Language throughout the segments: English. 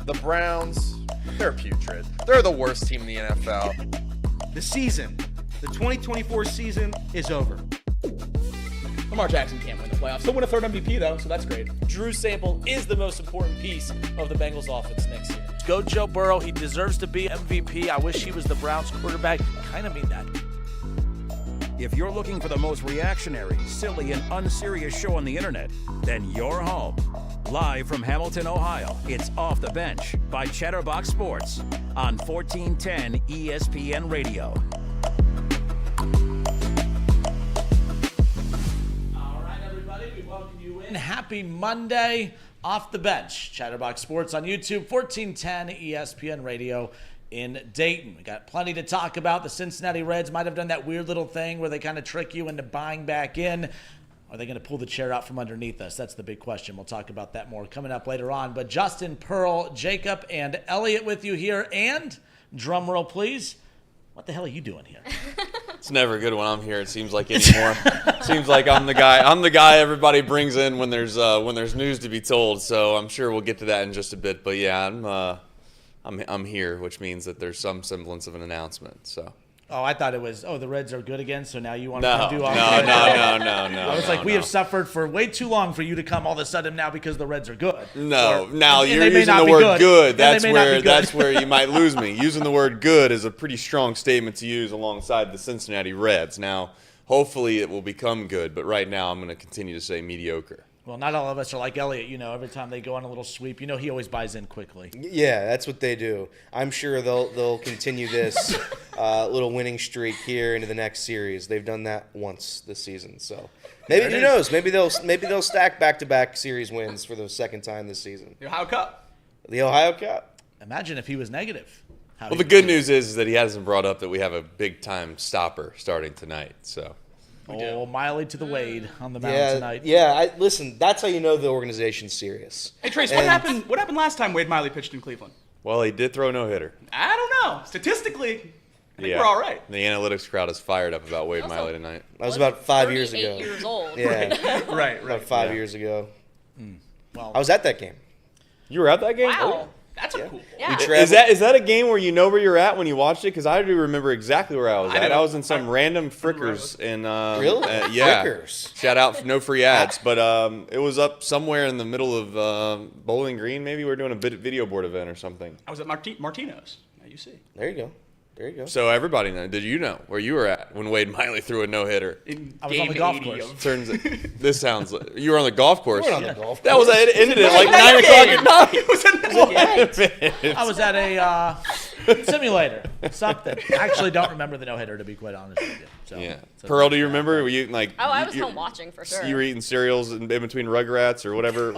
The Browns, they're putrid. They're the worst team in the NFL. The season, the 2024 season is over. Lamar Jackson can't win the playoffs. He'll win a third MVP, though, so that's great. Drew Sample is the most important piece of the Bengals offense next year. Go Joe Burrow. He deserves to be MVP. I wish he was the Browns quarterback. Kind of mean that. If you're looking for the most reactionary, silly, and unserious show on the internet, then you're home. Live from Hamilton, Ohio, it's Off the Bench by Chatterbox Sports on 1410 ESPN Radio. All right, everybody, we welcome you in. Happy Monday. Off the Bench, Chatterbox Sports on YouTube, 1410 ESPN Radio in Dayton. We got plenty to talk about. The Cincinnati Reds might have done that weird little thing where they kind of trick you into buying back in. Are they going to pull the chair out from underneath us? That's the big question. We'll talk about that more coming up later on. But Justin, Pearl, Jacob, and Elliot with you here. And, drum roll please, what the hell are you doing here? It's never good when I'm here, it seems like anymore. Seems like I'm the guy everybody brings in when there's news to be told. So I'm sure we'll get to that in just a bit. But yeah, I'm here, which means that there's some semblance of an announcement. So. Oh, I thought it was, the Reds are good again, so now you want to do all No. I was like, we have suffered for way too long for you to come all of a sudden now because the Reds are good. No, now you're using the word good. That's where you might lose me. Using the word good is a pretty strong statement to use alongside the Cincinnati Reds. Now, hopefully it will become good, but right now I'm going to continue to say mediocre. Well, not all of us are like Elliot. Every time they go on a little sweep, he always buys in quickly. Yeah, that's what they do. I'm sure they'll continue this little winning streak here into the next series. They've done that once this season, so maybe who knows? Maybe they'll stack back-to-back series wins for the second time this season. The Ohio Cup. The Ohio Cup. Imagine if he was negative. Well, the good news is that he hasn't brought up that we have a big-time stopper starting tonight, so. Miley to the Wade on the mound tonight. Yeah, listen, that's how you know the organization's serious. Hey, Trace, what happened last time Wade Miley pitched in Cleveland? Well, he did throw a no-hitter. I don't know. Statistically, I think we're all right. The analytics crowd is fired up about Wade Miley tonight. That was about 5 years ago. 38 years old. Yeah. Right. About 5 years ago. Well, I was at that game. You were at that game? Wow. That's a cool. Yeah. Is that a game where you know where you're at when you watched it? Because I do remember exactly where I was at. I was in some random Frickers in really? yeah. Frickers. Shout out, no free ads, but it was up somewhere in the middle of Bowling Green. Maybe we were doing a video board event or something. I was at Martino's. Now you see. There you go. So everybody know. Did you know where you were at when Wade Miley threw a no hitter? I was on the golf course. This sounds like you were on the golf course. You were on the golf course. That was it. Ended at like 9 o'clock at night. I was at a simulator, something. I actually don't remember the no-hitter, to be quite honest with you. So, Yeah. Pearl, do you remember? Were you like? I was home watching for sure. You were eating cereals in between Rugrats or whatever.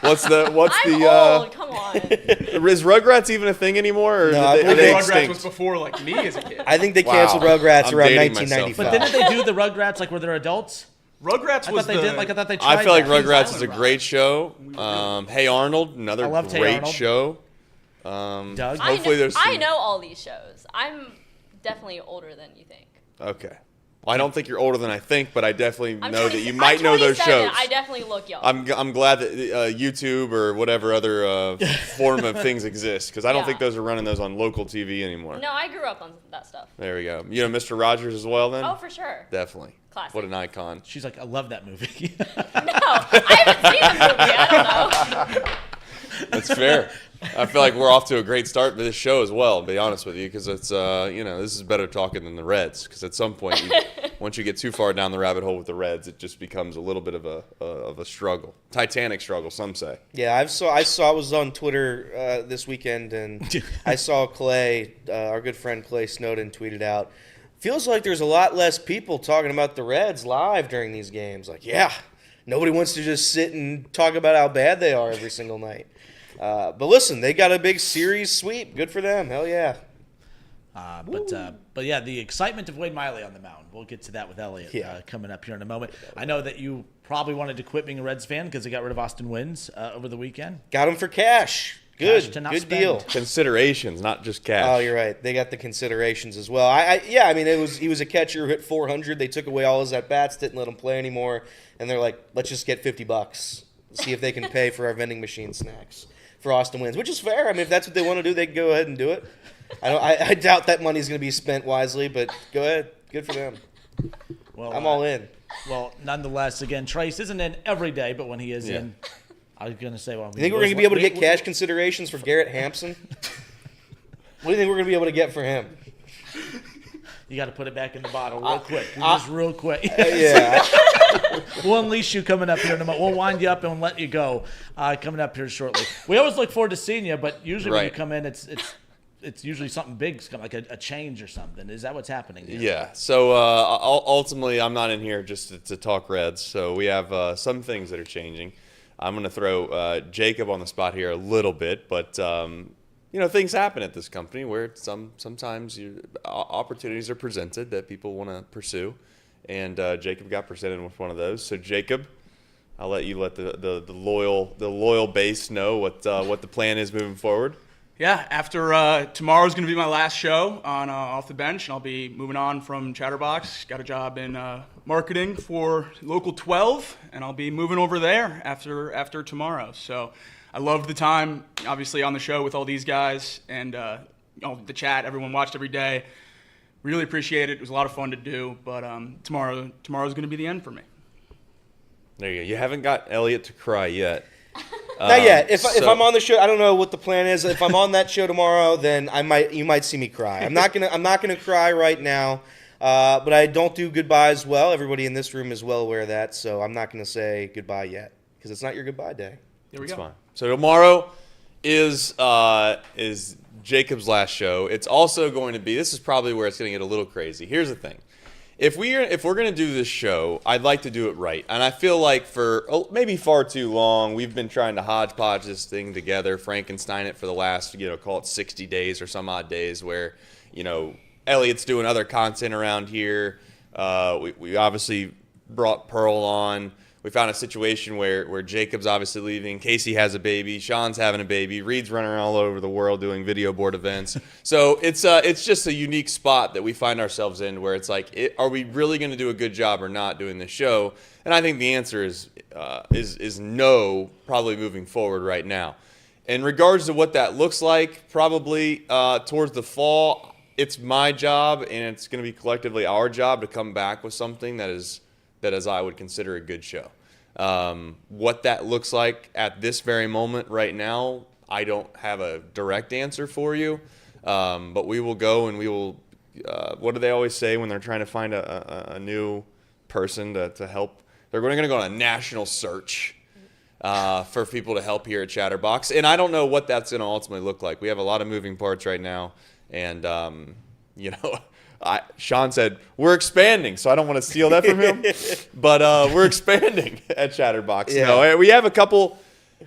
What's I'm the? old. Come on. Is Rugrats even a thing anymore? Or No, are I they believe Rugrats extinct? was before like me as a kid. I think they Wow. canceled Rugrats I'm around dating myself. 1995. But didn't they do the Rugrats like where they're adults? Rugrats I was thought they did. Like I thought they tried. I feel like that. Rugrats is a great show. Hey Arnold, another I loved Hey great Arnold. show. Doug. Hopefully there's. I know all these shows. I'm definitely older than you think. Okay. Well, I don't think you're older than I think, but I definitely I'm know 20 that you might I'm know those 27. shows. I definitely look young. I'm glad that YouTube or whatever other form of things exist, because I don't Yeah. think those are running those on local TV anymore. No, I grew up on that stuff. There we go. You know Mr. Rogers as well then? Oh, for sure. Definitely. Classic. What an icon. She's like, I love that movie. No, I haven't seen the movie. I don't know. That's fair. I feel like we're off to a great start for this show as well, to be honest with you, because it's, this is better talking than the Reds, because at some point, once you get too far down the rabbit hole with the Reds, it just becomes a little bit of a struggle. Titanic struggle, some say. Yeah, I was on Twitter this weekend, and I saw Clay, our good friend Clay Snowden, tweeted out, feels like there's a lot less people talking about the Reds live during these games. Like, yeah, nobody wants to just sit and talk about how bad they are every single night. But listen, they got a big series sweep. Good for them. Hell yeah. But yeah, the excitement of Wade Miley on the mound. We'll get to that with Elliot coming up here in a moment. I know that you probably wanted to quit being a Reds fan because they got rid of Austin Wins over the weekend. Got him for cash. Good. Cash to not Good spend. deal. Considerations, not just cash. Oh, you're right. They got the considerations as well. I mean, he was a catcher who hit 400. They took away all his at-bats, didn't let him play anymore. And they're like, let's just get $50. See if they can pay for our vending machine snacks. for Austin Wins, which is fair. I mean, if that's what they want to do, they can go ahead and do it. I doubt that money's going to be spent wisely, but go ahead. Good for them. Well, I'm all in. Well, nonetheless, again, Trace isn't in every day, but when he is in, I was going to say, well, You think we're going to be able to get cash considerations for Garrett Hampson? What do you think we're going to be able to get for him? You got to put it back in the bottle real quick. Just real quick. Yeah. We'll unleash you coming up here in a moment. We'll wind you up and let you go coming up here shortly. We always look forward to seeing you, but usually when you come in, it's usually something big, like a change or something. Is that what's happening here? Yeah. So ultimately, I'm not in here just to talk Reds. So we have some things that are changing. I'm going to throw Jacob on the spot here a little bit, but things happen at this company where sometimes opportunities are presented that people want to pursue, and Jacob got presented with one of those. So Jacob, I'll let you let the loyal base know what the plan is moving forward. Yeah, after tomorrow's going to be my last show on Off the Bench, and I'll be moving on from Chatterbox. Got a job in marketing for Local 12, and I'll be moving over there after tomorrow. So I loved the time, obviously, on the show with all these guys, and the chat. Everyone watched every day. Really appreciate it. It was a lot of fun to do, but tomorrow's going to be the end for me. There you go. You haven't got Elliot to cry yet. Not yet. If I'm on the show, I don't know what the plan is. If I'm on that show tomorrow, then you might see me cry. I'm not gonna cry right now, but I don't do goodbyes well. Everybody in this room is well aware of that, so I'm not gonna say goodbye yet because it's not your goodbye day. There we go. Fine. So tomorrow is Jacob's last show. It's also going to be. This is probably where it's going to get a little crazy. Here's the thing. If we're going to do this show, I'd like to do it right. And I feel like for maybe far too long, we've been trying to hodgepodge this thing together, Frankenstein it for the last, call it 60 days or some odd days where, Elliot's doing other content around here. We obviously brought Pearl on. We found a situation where Jacob's obviously leaving. Casey has a baby. Sean's having a baby. Reed's running all over the world doing video board events. So it's just a unique spot that we find ourselves in where it's like, are we really going to do a good job or not doing this show? And I think the answer is no, probably moving forward right now. In regards to what that looks like, probably towards the fall, it's my job and it's going to be collectively our job to come back with something that is I would consider a good show. What that looks like at this very moment right now, I don't have a direct answer for you, but we will go and we will, what do they always say when they're trying to find a new person to help? They're going to go on a national search for people to help here at Chatterbox, and I don't know what that's going to ultimately look like. We have a lot of moving parts right now, and Sean said, we're expanding, so I don't want to steal that from him, but we're expanding at Chatterbox. Yeah. No, we have a couple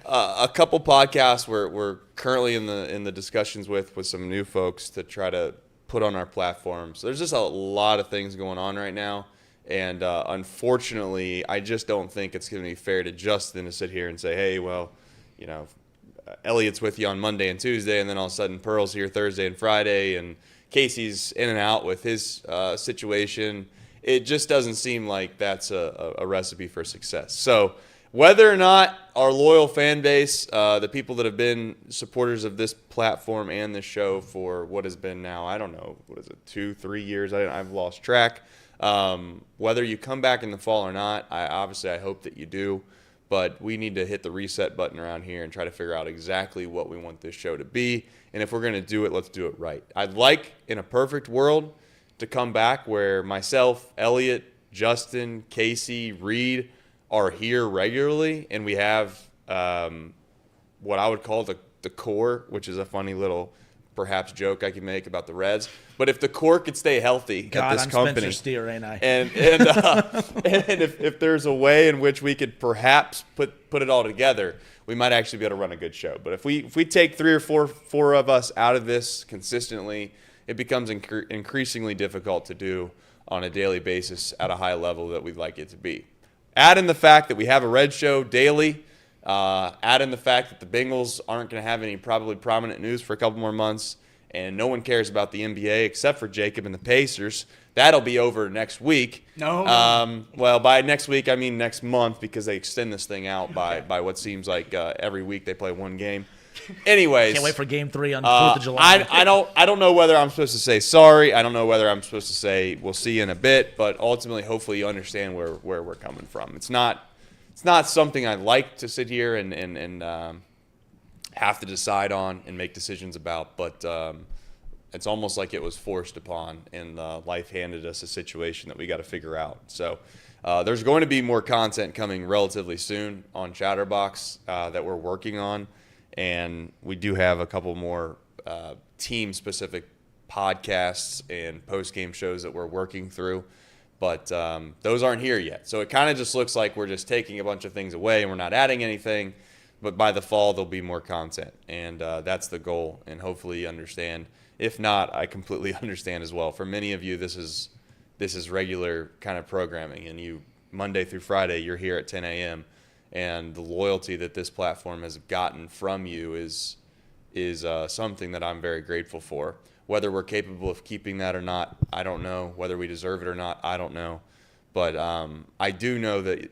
podcasts we're currently in the discussions with some new folks to try to put on our platform. So there's just a lot of things going on right now, and unfortunately, I just don't think it's going to be fair to Justin to sit here and say, hey, well, Elliot's with you on Monday and Tuesday, and then all of a sudden Pearl's here Thursday and Friday, and Casey's in and out with his situation. It just doesn't seem like that's a recipe for success. So whether or not our loyal fan base, the people that have been supporters of this platform and this show for what has been now, I don't know, 2-3 years? I've lost track. Whether you come back in the fall or not, I hope that you do. But we need to hit the reset button around here and try to figure out exactly what we want this show to be. And if we're going to do it, let's do it right. I'd like, in a perfect world, to come back where myself, Elliot, Justin, Casey, Reed are here regularly, and we have what I would call the core, which is a funny little perhaps joke I can make about the Reds. But if the core could stay healthy at this company, Spencer Steer, ain't I? And if there's a way in which we could perhaps put it all together, we might actually be able to run a good show. But if we take 3 or 4 of us out of this consistently, it becomes increasingly difficult to do on a daily basis at a high level that we'd like it to be. Add in the fact that we have a Red show daily. Add in the fact that the Bengals aren't going to have any probably prominent news for a couple more months, and no one cares about the NBA except for Jacob and the Pacers. That'll be over next week. No. Well, by next week, I mean next month, because they extend this thing out by what seems like every week they play one game. anyways. Can't wait for Game 3 on the 4th of July. I don't know whether I'm supposed to say sorry. I don't know whether I'm supposed to say we'll see you in a bit. But ultimately, hopefully, you understand where we're coming from. It's not something I like to sit here and have to decide on and make decisions about. But it's almost like it was forced upon, and life handed us a situation that we got to figure out. So there's going to be more content coming relatively soon on Chatterbox that we're working on, and we do have a couple more team-specific podcasts and post-game shows that we're working through, but those aren't here yet. So it kind of just looks like we're just taking a bunch of things away and we're not adding anything, but by the fall there'll be more content, and that's the goal, and hopefully you understand. If not, I completely understand as well. For many of you, this is regular kind of programming, and you Monday through Friday, you're here at 10 a.m., and the loyalty that this platform has gotten from you is something that I'm very grateful for. Whether we're capable of keeping that or not, I don't know. Whether we deserve it or not, I don't know. But I do know that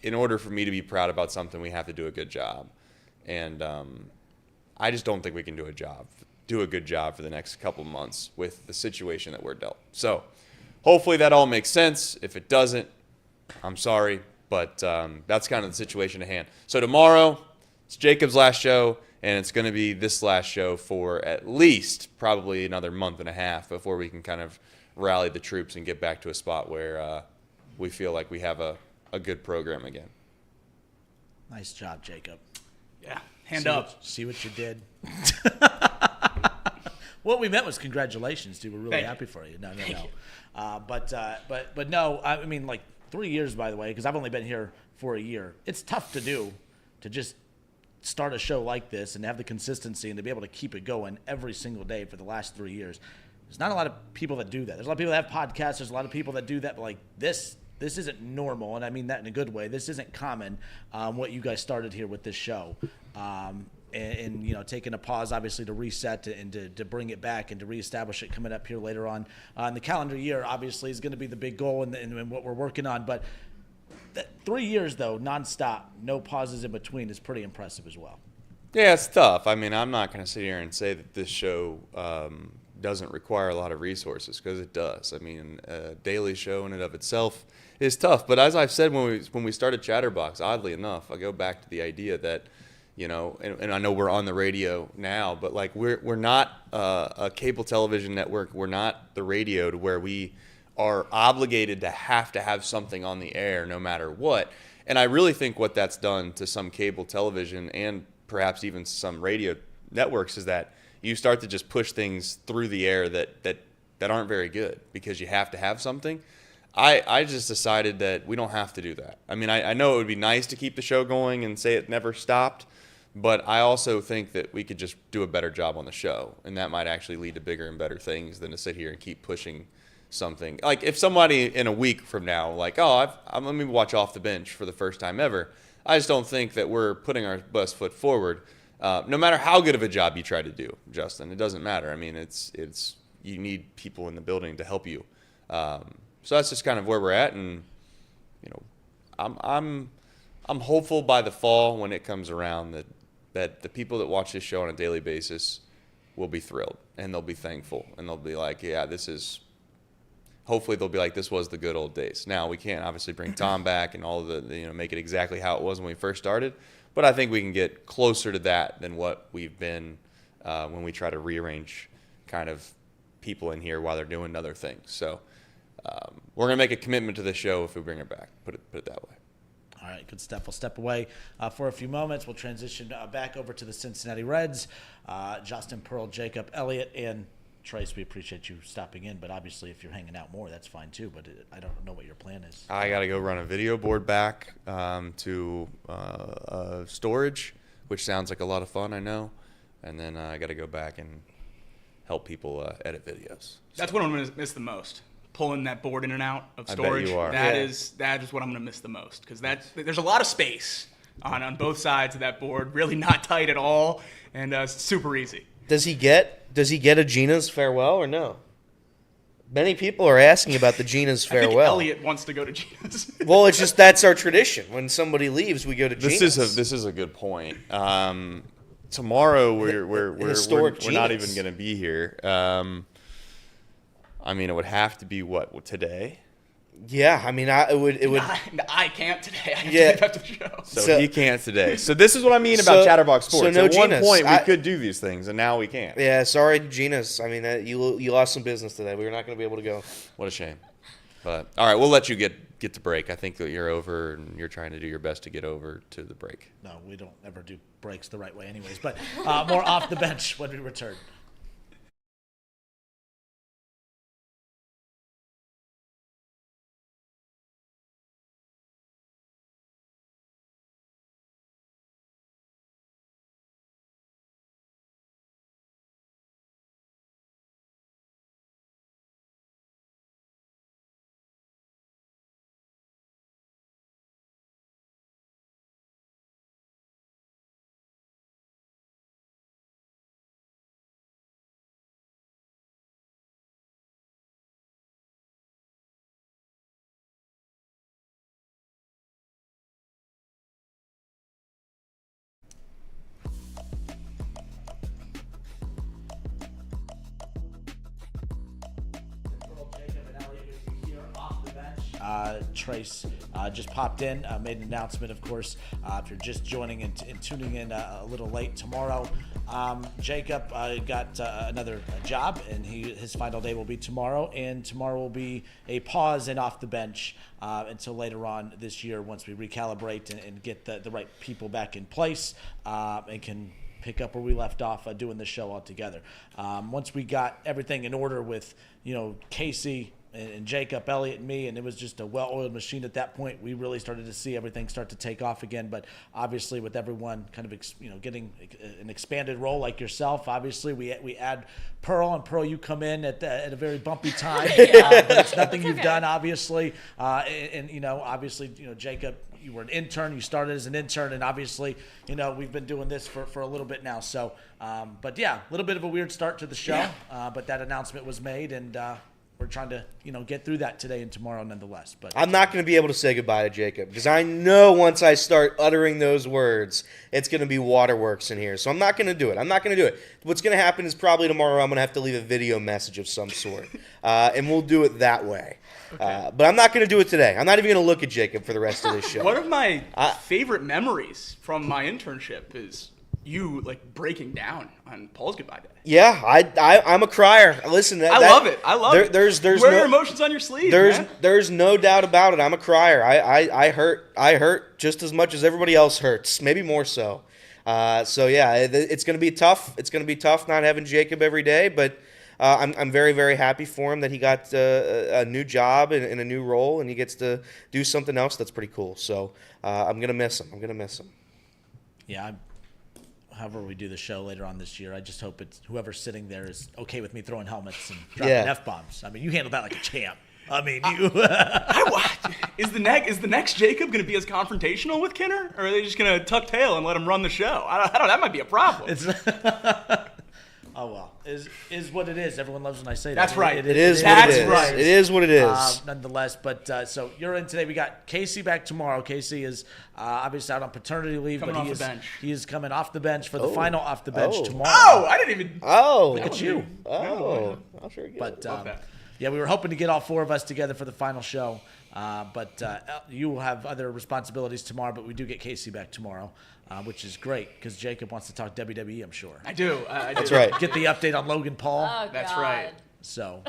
in order for me to be proud about something, we have to do a good job, and I just don't think we can do a good job for the next couple months with the situation that we're dealt. So hopefully that all makes sense. If it doesn't, I'm sorry, but that's kind of the situation at hand. So tomorrow, it's Jacob's last show, and it's going to be this last show for at least probably another month and a half before we can kind of rally the troops and get back to a spot where we feel like we have a good program again. Nice job, Jacob. Yeah, hand up. See what you did. What we meant was congratulations, dude. We're really happy for you. No. But no, I mean, like 3 years, by the way, because I've only been here for a year. It's tough to do, to just start a show like this and have the consistency and to be able to keep it going every single day for the last 3 years. There's not a lot of people that do that. There's a lot of people that have podcasts. There's a lot of people that do that, but like this isn't normal, and I mean that in a good way. This isn't common, what you guys started here with this show. And you know, taking a pause, obviously, to reset and to bring it back and to reestablish it coming up here later on in the calendar year, obviously, is going to be the big goal and what we're working on. But 3 years, though, nonstop, no pauses in between, is pretty impressive as well. Yeah, it's tough. I mean, I'm not going to sit here and say that this show doesn't require a lot of resources, because it does. I mean, a daily show in and of itself is tough. But as I've said when we started Chatterbox, oddly enough, I go back to the idea that, you know, and I know we're on the radio now, but like we're not a cable television network. We're not the radio to where we are obligated to have something on the air no matter what. And I really think what that's done to some cable television and perhaps even some radio networks is that you start to just push things through the air that aren't very good because you have to have something. I just decided that we don't have to do that. I mean, I know it would be nice to keep the show going and say it never stopped, but I also think that we could just do a better job on the show, and that might actually lead to bigger and better things than to sit here and keep pushing something. Like if somebody in a week from now, like, oh, let me watch Off the Bench for the first time ever, I just don't think that we're putting our best foot forward. No matter how good of a job you try to do, Justin, it doesn't matter. I mean, it's you need people in the building to help you. So that's just kind of where we're at, and you know, I'm hopeful by the fall when it comes around that the people that watch this show on a daily basis will be thrilled, and they'll be thankful, and they'll be like, yeah, hopefully they'll be like, this was the good old days. Now, we can't obviously bring Tom back and all of the, make it exactly how it was when we first started, but I think we can get closer to that than what we've been when we try to rearrange kind of people in here while they're doing other things. So we're going to make a commitment to this show if we bring it back, put it that way. All right, good stuff. We'll step away for a few moments. We'll transition back over to the Cincinnati Reds. Justin, Pearl, Jacob, Elliott, and Trace, we appreciate you stopping in. But obviously, if you're hanging out more, that's fine too. But I don't know what your plan is. I got to go run a video board back to storage, which sounds like a lot of fun, I know. And then I got to go back and help people edit videos. That's what I'm going to miss the most. Pulling that board in and out of storage. I bet you are. That is what I'm going to miss the most, because there's a lot of space on both sides of that board, really not tight at all, and super easy. Does he get a Gina's farewell or no? Many people are asking about the Gina's farewell. I think Elliott wants to go to Gina's. Well, it's just that's our tradition. When somebody leaves, we go to Gina's. This is a good point. tomorrow we're historic not genius. even going to be here. I mean, it would have to be what today. Yeah, I mean, it would. I can't today. I have Yeah. to leave after the show. So he can't today. So this is what I mean about Chatterbox Sports. no At one Genus. point, we could do these things, and now we can't. Yeah, sorry, Genus. I mean, you lost some business today. We were not going to be able to go. What a shame. But all right, we'll let you get to break. I think that you're over, and you're trying to do your best to get over to the break. No, we don't ever do breaks the right way anyways. But more off the bench when we return. Trace just popped in, made an announcement, of course, if you're just joining and tuning in a little late tomorrow. Jacob got another job, and his final day will be tomorrow, and tomorrow will be a pause and off the bench until later on this year once we recalibrate and get the right people back in place and can pick up where we left off doing the show all together. Once we got everything in order with, Casey and Jacob, Elliott, and me, and it was just a well-oiled machine at that point. We really started to see everything start to take off again. But obviously, with everyone kind of getting an expanded role like yourself, obviously we add Pearl, and Pearl, you come in at a very bumpy time, but it's nothing you've done, obviously. Obviously, Jacob, you were an intern. You started as an intern, and obviously, we've been doing this for a little bit now. So, but yeah, a little bit of a weird start to the show, but that announcement was made, and we're trying to, get through that today and tomorrow nonetheless. But I'm not going to be able to say goodbye to Jacob because I know once I start uttering those words, it's going to be waterworks in here. So I'm not going to do it. What's going to happen is probably tomorrow I'm going to have to leave a video message of some sort, and we'll do it that way. Okay. But I'm not going to do it today. I'm not even going to look at Jacob for the rest of this show. One of my favorite memories from my internship is you breaking down on Paul's goodbye day. Yeah, I'm a crier. Listen, I love it. There's wear your emotions on your sleeve. There's no doubt about it. I'm a crier. I hurt just as much as everybody else hurts, maybe more so. So yeah, it's gonna be tough. It's gonna be tough not having Jacob every day, but I'm very, very happy for him that he got a new job and a new role, and he gets to do something else that's pretty cool. So I'm gonna miss him. Yeah. However we do the show later on this year, I just hope it's whoever's sitting there is okay with me throwing helmets and dropping F-bombs. I mean, you handled that like a champ. I mean, you. Is the next Jacob going to be as confrontational with Kinner, or are they just going to tuck tail and let him run the show? I don't. That might be a problem. Oh well, is what it is. Everyone loves when I say that. That's right. It is what it is. Nonetheless, but so you're in today. We got Casey back tomorrow. Casey is obviously out on paternity leave, coming but off the bench. He is coming off the bench for the final off the bench tomorrow. Oh, I didn't even. Oh, look at you. Oh, I'll sure get but it. yeah, we were hoping to get all four of us together for the final show. But you will have other responsibilities tomorrow, but we do get Casey back tomorrow, which is great because Jacob wants to talk WWE, I'm sure. I do. That's right. Get the update on Logan Paul. Oh, That's God. right. So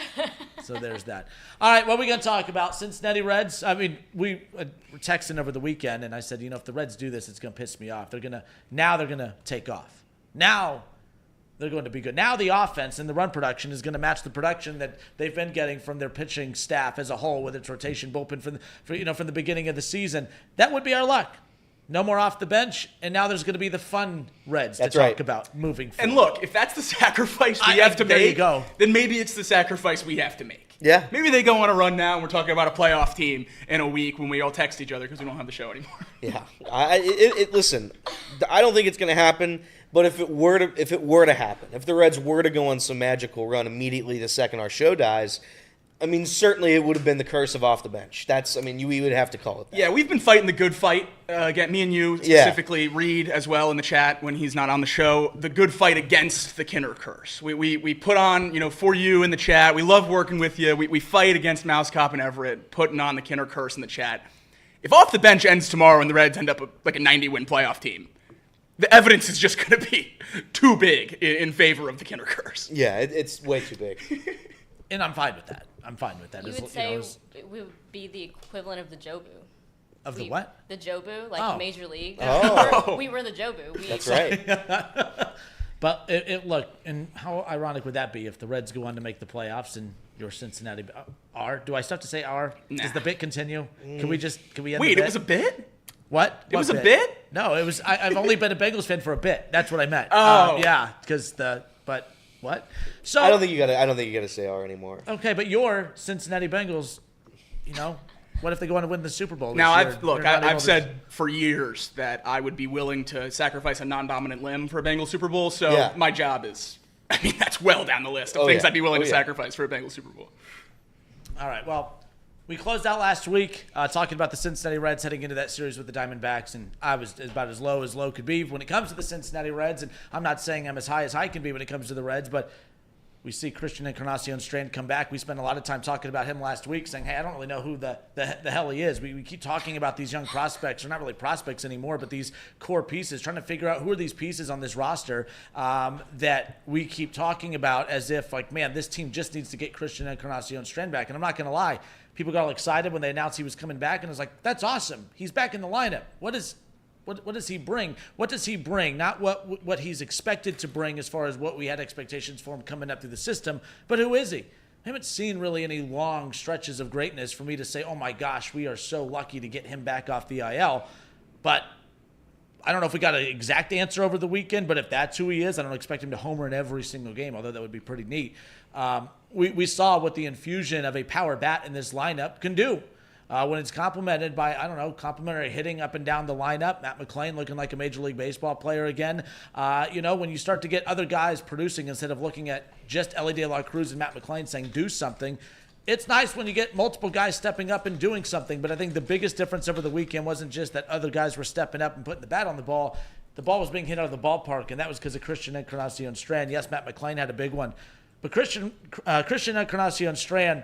there's that. All right, what are we going to talk about? Cincinnati Reds. I mean, we were texting over the weekend, and I said, if the Reds do this, it's going to piss me off. They're going to take off. Now they're going to be good. Now the offense and the run production is going to match the production that they've been getting from their pitching staff as a whole with its rotation bullpen from the beginning of the season. That would be our luck. No more off the bench, and now there's going to be the fun Reds to talk about moving forward. And look, if that's the sacrifice we have to there make, you go. then maybe it's the sacrifice we have to make. Yeah. Maybe they go on a run now, and we're talking about a playoff team in a week when we all text each other because we don't have the show anymore. Yeah. Listen, I don't think it's going to happen. But if it were to happen, if the Reds were to go on some magical run immediately the second our show dies, I mean, certainly it would have been the curse of off the bench. We would have to call it that. Yeah, we've been fighting the good fight. Again, me and you specifically, Reed as well in the chat when he's not on the show. The good fight against the Kinner curse. We put on, for you in the chat. We love working with you. We fight against Mouse Cop and Everett, putting on the Kinner curse in the chat. If off the bench ends tomorrow and the Reds end up like a 90-win playoff team, the evidence is just going to be too big in favor of the Kinner curse. Yeah, it's way too big. And I'm fine with that. You would say it would be the equivalent of the Jobu. Of the what? The Jobu, like Major League. Oh. We were the Jobu. That's right. But look, and how ironic would that be if the Reds go on to make the playoffs and your Cincinnati are? Do I still have to say are? Nah. Does the bit continue? Can we end Wait, the bit? it was a bit? What? It was a bit? No, it was. I've only been a Bengals fan for a bit. That's what I meant. Oh. Yeah, because but what? So I don't think you gotta say R anymore. Okay, but your Cincinnati Bengals, what if they go on to win the Super Bowl? Now, I've said for years that I would be willing to sacrifice a non-dominant limb for a Bengals Super Bowl. So my job is, that's well down the list of things I'd be willing to sacrifice for a Bengals Super Bowl. All right, well, we closed out last week talking about the Cincinnati Reds heading into that series with the Diamondbacks, and I was about as low could be when it comes to the Cincinnati Reds, and I'm not saying I'm as high can be when it comes to the Reds, but we see Christian Encarnacion-Strand come back. We spent a lot of time talking about him last week, saying, hey, I don't really know who the hell he is. We keep talking about these young prospects, or not really prospects anymore, but these core pieces, trying to figure out who are these pieces on this roster that we keep talking about as if, like, man, this team just needs to get Christian Encarnacion-Strand back. And I'm not going to lie, people got all excited when they announced he was coming back, and it was like, that's awesome. He's back in the lineup. What does he bring? What does he bring? Not what he's expected to bring as far as what we had expectations for him coming up through the system, but who is he? I haven't seen really any long stretches of greatness for me to say, oh my gosh, we are so lucky to get him back off the IL. But I don't know if we got an exact answer over the weekend, but if that's who he is, I don't expect him to homer in every single game, although that would be pretty neat. We saw what the infusion of a power bat in this lineup can do. When it's complemented by, complimentary hitting up and down the lineup, Matt McLain looking like a Major League Baseball player again. When you start to get other guys producing instead of looking at just Ellie De La Cruz and Matt McLain saying do something, it's nice when you get multiple guys stepping up and doing something. But I think the biggest difference over the weekend wasn't just that other guys were stepping up and putting the bat on the ball. The ball was being hit out of the ballpark, and that was because of Christian Encarnacion-Strand. Yes, Matt McLain had a big one. But Christian Encarnacion-Strand,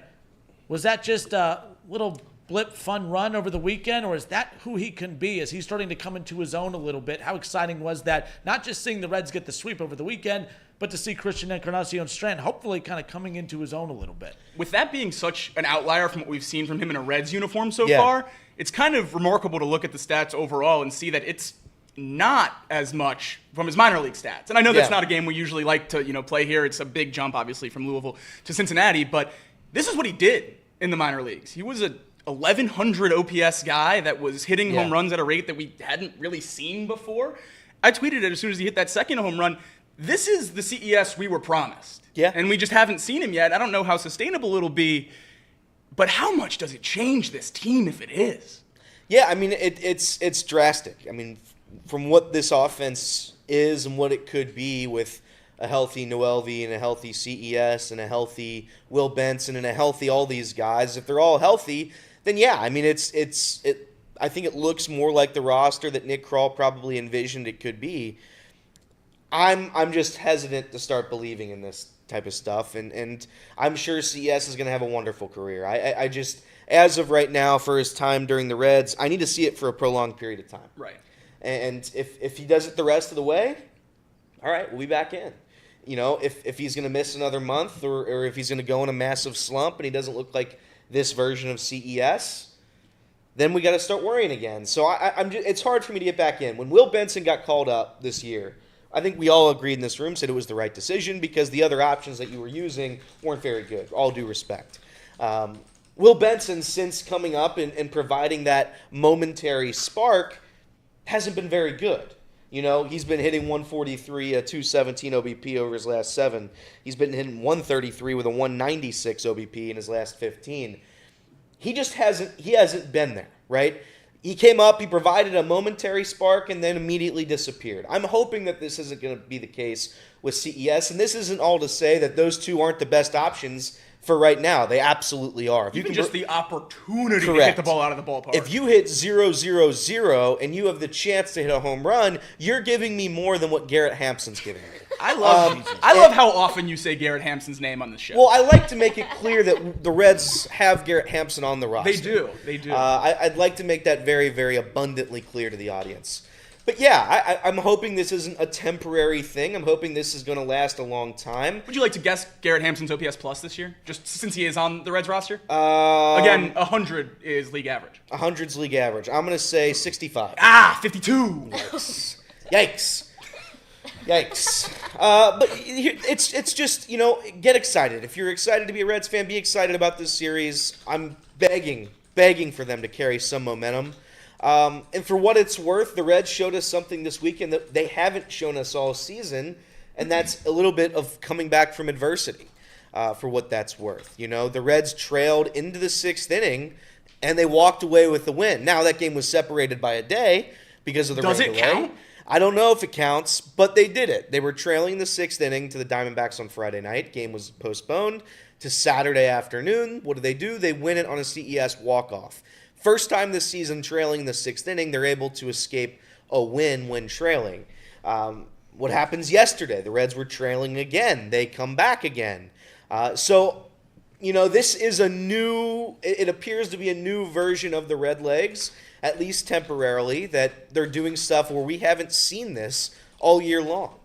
was that just a little blip fun run over the weekend, or is that who he can be? Is he starting to come into his own a little bit? How exciting was that? Not just seeing the Reds get the sweep over the weekend, but to see Christian Encarnacion-Strand hopefully kind of coming into his own a little bit. With that being such an outlier from what we've seen from him in a Reds uniform so far, it's kind of remarkable to look at the stats overall and see that it's not as much from his minor league stats. And I know that's not a game we usually like to, play here. It's a big jump, obviously, from Louisville to Cincinnati, but this is what he did in the minor leagues. He was a 1,100 OPS guy that was hitting home runs at a rate that we hadn't really seen before. I tweeted it as soon as he hit that second home run. This is the CES we were promised. Yeah. And we just haven't seen him yet. I don't know how sustainable it'll be, but how much does it change this team if it is? Yeah, I mean, it's drastic. I mean, from what this offense is and what it could be with a healthy Noelvi and a healthy CES and a healthy Will Benson and a healthy all these guys, if they're all healthy, then yeah, I mean, I think it looks more like the roster that Nick Krall probably envisioned it could be. I'm just hesitant to start believing in this type of stuff, and I'm sure CES is going to have a wonderful career. I just, as of right now, for his time during the Reds, I need to see it for a prolonged period of time. Right. And if he does it the rest of the way, all right, we'll be back in. If he's going to miss another month or if he's going to go in a massive slump and he doesn't look like this version of CES, then we got to start worrying again. So it's hard for me to get back in. When Will Benson got called up this year, I think we all agreed in this room, said it was the right decision because the other options that you were using weren't very good, all due respect. Will Benson, since coming up and providing that momentary spark, hasn't been very good. He's been hitting 143, a 217 OBP over his last 7. He's been hitting 133 with a 196 OBP in his last 15. He hasn't been there, right? He came up, he provided a momentary spark, and then immediately disappeared. I'm hoping that this isn't going to be the case with CES, and this isn't all to say that those two aren't the best options for right now. They absolutely are. If Even you can just the opportunity to Correct. hit the ball out of the ballpark. If you hit 0-0-0 and you have the chance to hit a home run, you're giving me more than what Garrett Hampson's giving me. I love how often you say Garrett Hampson's name on the show. Well, I like to make it clear that the Reds have Garrett Hampson on the roster. They do. I'd like to make that very, very abundantly clear to the audience. But yeah, I'm hoping this isn't a temporary thing. I'm hoping this is going to last a long time. Would you like to guess Garrett Hampson's OPS plus this year, just since he is on the Reds roster? Again, 100 is league average. 100's league average. I'm going to say 65. 52. Yikes. But it's just, get excited. If you're excited to be a Reds fan, be excited about this series. I'm begging for them to carry some momentum. And for what it's worth, the Reds showed us something this weekend that they haven't shown us all season, and that's a little bit of coming back from adversity, for what that's worth. The Reds trailed into the 6th inning, and they walked away with the win. Now, that game was separated by a day because of the rain delay. Does it count? I don't know if it counts, but they did it. They were trailing the 6th inning to the Diamondbacks on Friday night. Game was postponed to Saturday afternoon. What do? They win it on a CES walk-off. First time this season trailing in the 6th inning, they're able to escape a win when trailing. What happens yesterday? The Reds were trailing again. They come back again. This is it appears to be a new version of the Red Legs, at least temporarily, that they're doing stuff where we haven't seen this all year long.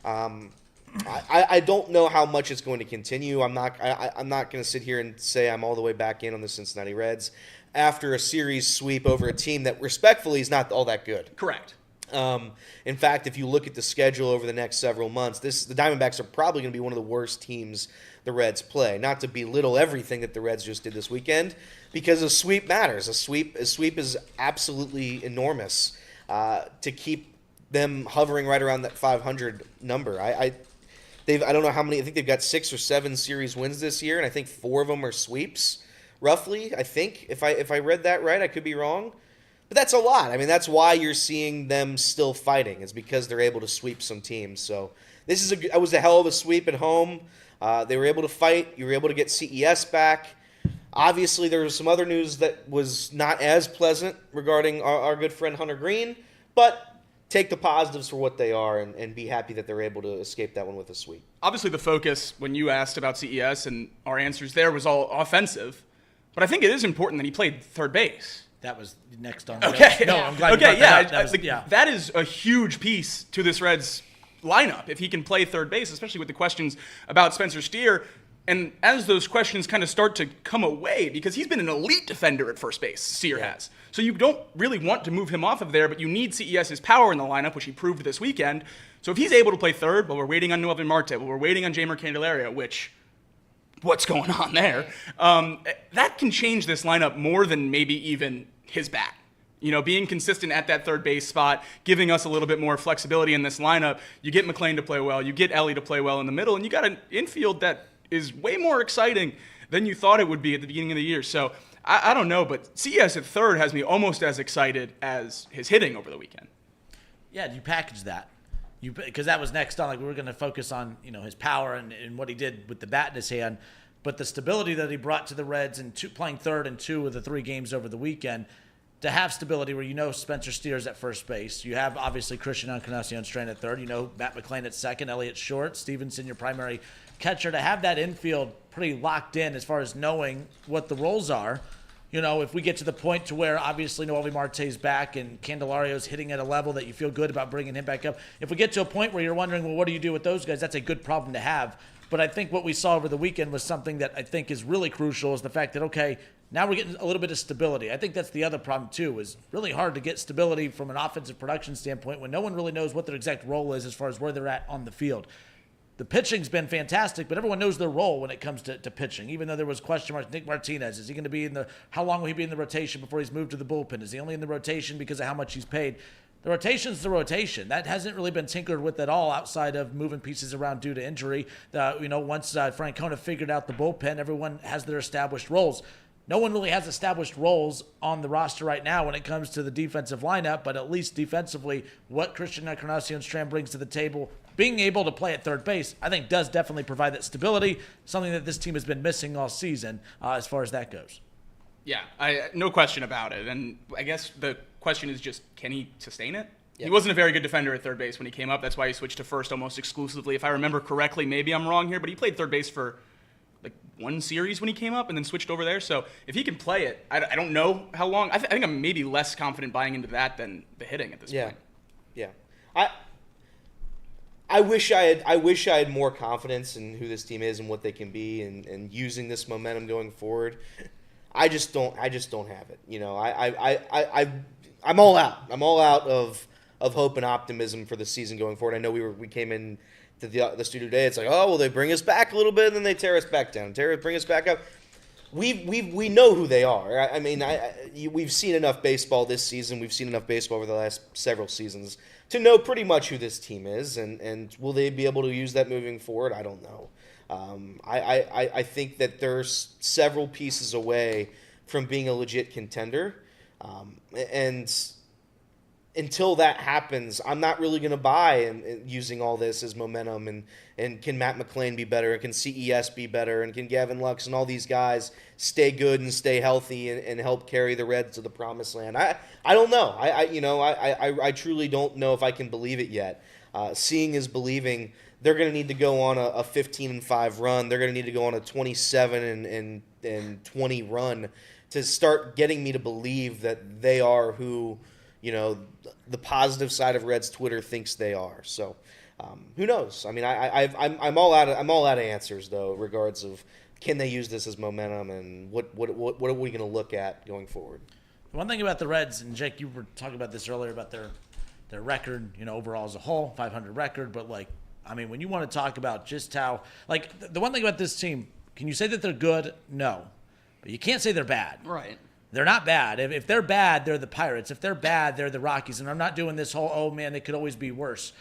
I don't know how much it's going to continue. I'm not going to sit here and say I'm all the way back in on the Cincinnati Reds after a series sweep over a team that respectfully is not all that good. Correct. In fact, if you look at the schedule over the next several months, the Diamondbacks are probably going to be one of the worst teams the Reds play. Not to belittle everything that the Reds just did this weekend, because a sweep matters. A sweep is absolutely enormous to keep them hovering right around that 500 number. I don't know how many. I think they've got 6 or 7 series wins this year, and I think 4 of them are sweeps. Roughly, I think, if I read that right, I could be wrong. But that's a lot. I mean, that's why you're seeing them still fighting. It's because they're able to sweep some teams. So that was a hell of a sweep at home. They were able to fight. You were able to get CES back. Obviously, there was some other news that was not as pleasant regarding our good friend Hunter Green. But take the positives for what they are and be happy that they're able to escape that one with a sweep. Obviously, the focus when you asked about CES and our answers there was all offensive. But I think it is important that he played third base. That was next on. Okay. No, I'm glad. Okay, yeah. That is a huge piece to this Reds lineup if he can play third base, especially with the questions about Spencer Steer. And as those questions kind of start to come away, because he's been an elite defender at first base, Steer has. So you don't really want to move him off of there, but you need CES's power in the lineup, which he proved this weekend. So if he's able to play third, while we're waiting on Noelvin Marte, while we're waiting on Jeimer Candelaria, which, what's going on there? That can change this lineup more than maybe even his bat. Being consistent at that third base spot, giving us a little bit more flexibility in this lineup. You get McLain to play well, you get Ellie to play well in the middle, and you got an infield that is way more exciting than you thought it would be at the beginning of the year. So I don't know, but CES at third has me almost as excited as his hitting over the weekend. Yeah, you package that. Because that was next on. Like, we were going to focus on his power and what he did with the bat in his hand, but the stability that he brought to the Reds and playing third in 2 of the 3 games over the weekend. To have stability where Spencer Steer's at first base. You have, obviously, Christian Encarnacion-Strand at third. Matt McLain at second, Elliott short, Stevenson your primary catcher. To have that infield pretty locked in as far as knowing what the roles are. If we get to the point to where, obviously, Noelvin Marte's back and Candelario's hitting at a level that you feel good about bringing him back up. If we get to a point where you're wondering, well, what do you do with those guys? That's a good problem to have. But I think what we saw over the weekend was something that I think is really crucial, is the fact that, okay, now we're getting a little bit of stability. I think that's the other problem, too, is really hard to get stability from an offensive production standpoint when no one really knows what their exact role is as far as where they're at on the field. The pitching's been fantastic, but everyone knows their role when it comes to pitching, even though there was question marks. Nick Martinez, is he going to be how long will he be in the rotation before he's moved to the bullpen? Is he only in the rotation because of how much he's paid? The rotation's the rotation. That hasn't really been tinkered with at all outside of moving pieces around due to injury. Once Francona figured out the bullpen, everyone has their established roles. no one really has established roles on the roster right now when it comes to the defensive lineup, but at least defensively, what Christian Encarnacion-Strand brings to the table, being able to play at third base, I think does definitely provide that stability, something that this team has been missing all season as far as that goes. Yeah, no question about it. And I guess the question is just, can he sustain it? Yeah. He wasn't a very good defender at third base when he came up. That's why he switched to first almost exclusively. If I remember correctly, maybe I'm wrong here, but he played third base for like one series when he came up and then switched over there. So if he can play it, I don't know how long. I think I'm maybe less confident buying into that than the hitting at this point. Yeah. I wish I had more confidence in who this team is and what they can be and using this momentum going forward. I just don't have it. You know, I'm all out. I'm all out of hope and optimism for the season going forward. I know we came in to the studio today. It's like, oh, well, they bring us back a little bit and then they tear us back down. Bring us back up. We know who they are. I mean, we've seen enough baseball this season. We've seen enough baseball over the last several seasons to know pretty much who this team is. And will they be able to use that moving forward? I don't know. I think that there's several pieces away from being a legit contender. And until that happens, I'm not really going to buy and using all this as momentum. And can Matt McLain be better? Can CES be better? And can Gavin Lux and all these guys stay good and stay healthy and help carry the Reds to the promised land? I don't know. I truly don't know if I can believe it yet. Seeing is believing. They're going to need to go on a 15-5 run. They're going to need to go on a 27 and 20 run to start getting me to believe that they are who, the positive side of Reds Twitter thinks they are. So, who knows? I mean, I'm all out of answers though, regards of can they use this as momentum and what are we going to look at going forward? One thing about the Reds, and Jake, you were talking about this earlier about their record, overall as a whole, 500 record, but when you want to talk about just how, the one thing about this team, can you say that they're good? No. But you can't say they're bad. Right. They're not bad. If they're bad, they're the Pirates. If they're bad, they're the Rockies. And I'm not doing this whole, oh, man, they could always be worse.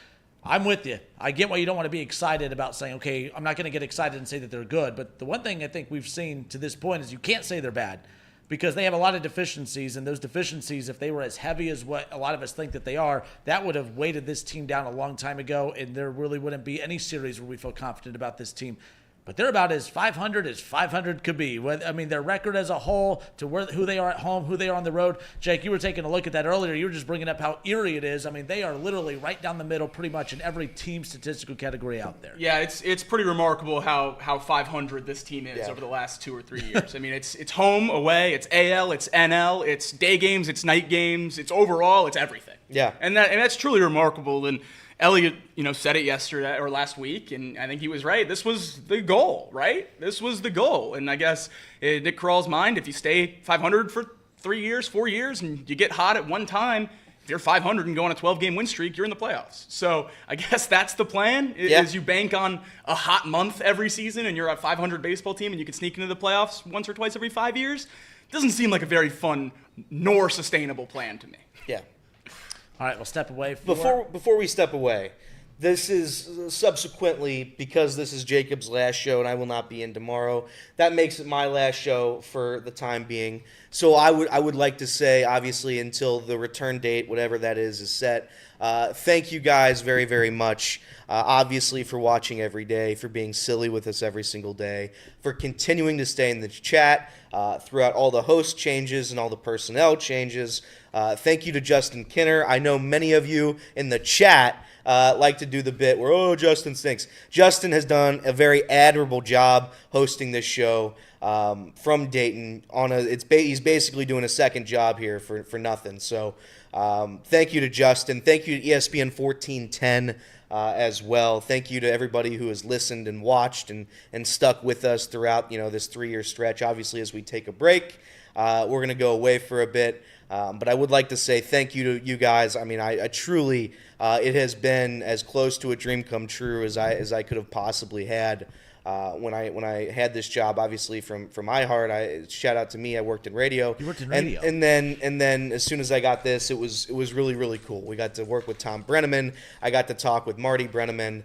I'm with you. I get why you don't want to be excited about saying, okay, I'm not going to get excited and say that they're good. But the one thing I think we've seen to this point is you can't say they're bad because they have a lot of deficiencies. And those deficiencies, if they were as heavy as what a lot of us think that they are, that would have weighted this team down a long time ago. And there really wouldn't be any series where we feel confident about this team. But they're about as 500 could be. Their record as a whole, to who they are at home, who they are on the road. Jake, you were taking a look at that earlier. You were just bringing up how eerie it is. They are literally right down the middle pretty much in every team statistical category out there. Yeah, it's pretty remarkable how 500 this team is over the last 2 or 3 years. It's home, away, it's AL, it's NL, it's day games, it's night games, it's overall, it's everything. Yeah. And that's truly remarkable. And Elliot, said it yesterday or last week, and I think he was right. This was the goal, right? This was the goal. And I guess in Nick Kral's mind, if you stay 500 for 3 years, 4 years, and you get hot at one time, if you're 500 and go on a 12-game win streak, you're in the playoffs. So I guess that's the plan, is you bank on a hot month every season, and you're a 500 baseball team, and you can sneak into the playoffs once or twice every 5 years. Doesn't seem like a very fun nor sustainable plan to me. Yeah. All right, we'll step away. Before we step away, this is subsequently, because this is Jacob's last show and I will not be in tomorrow, that makes it my last show for the time being. So I would like to say, obviously, until the return date, whatever that is set, thank you guys very, very much, obviously, for watching every day, for being silly with us every single day, for continuing to stay in the chat throughout all the host changes and all the personnel changes. Thank you to Justin Kinner. I know many of you in the chat like to do the bit where, oh, Justin stinks. Justin has done a very admirable job hosting this show from Dayton. He's basically doing a second job here for nothing. So thank you to Justin. Thank you to ESPN 1410 as well. Thank you to everybody who has listened and watched and stuck with us throughout this 3-year stretch. Obviously, as we take a break, we're going to go away for a bit. But I would like to say thank you to you guys. I truly, it has been as close to a dream come true as I could have possibly had when I had this job. Obviously, from my heart, shout out to me. I worked in radio. You worked in radio, and then as soon as I got this, it was really, really cool. We got to work with Tom Brenneman. I got to talk with Marty Brenneman,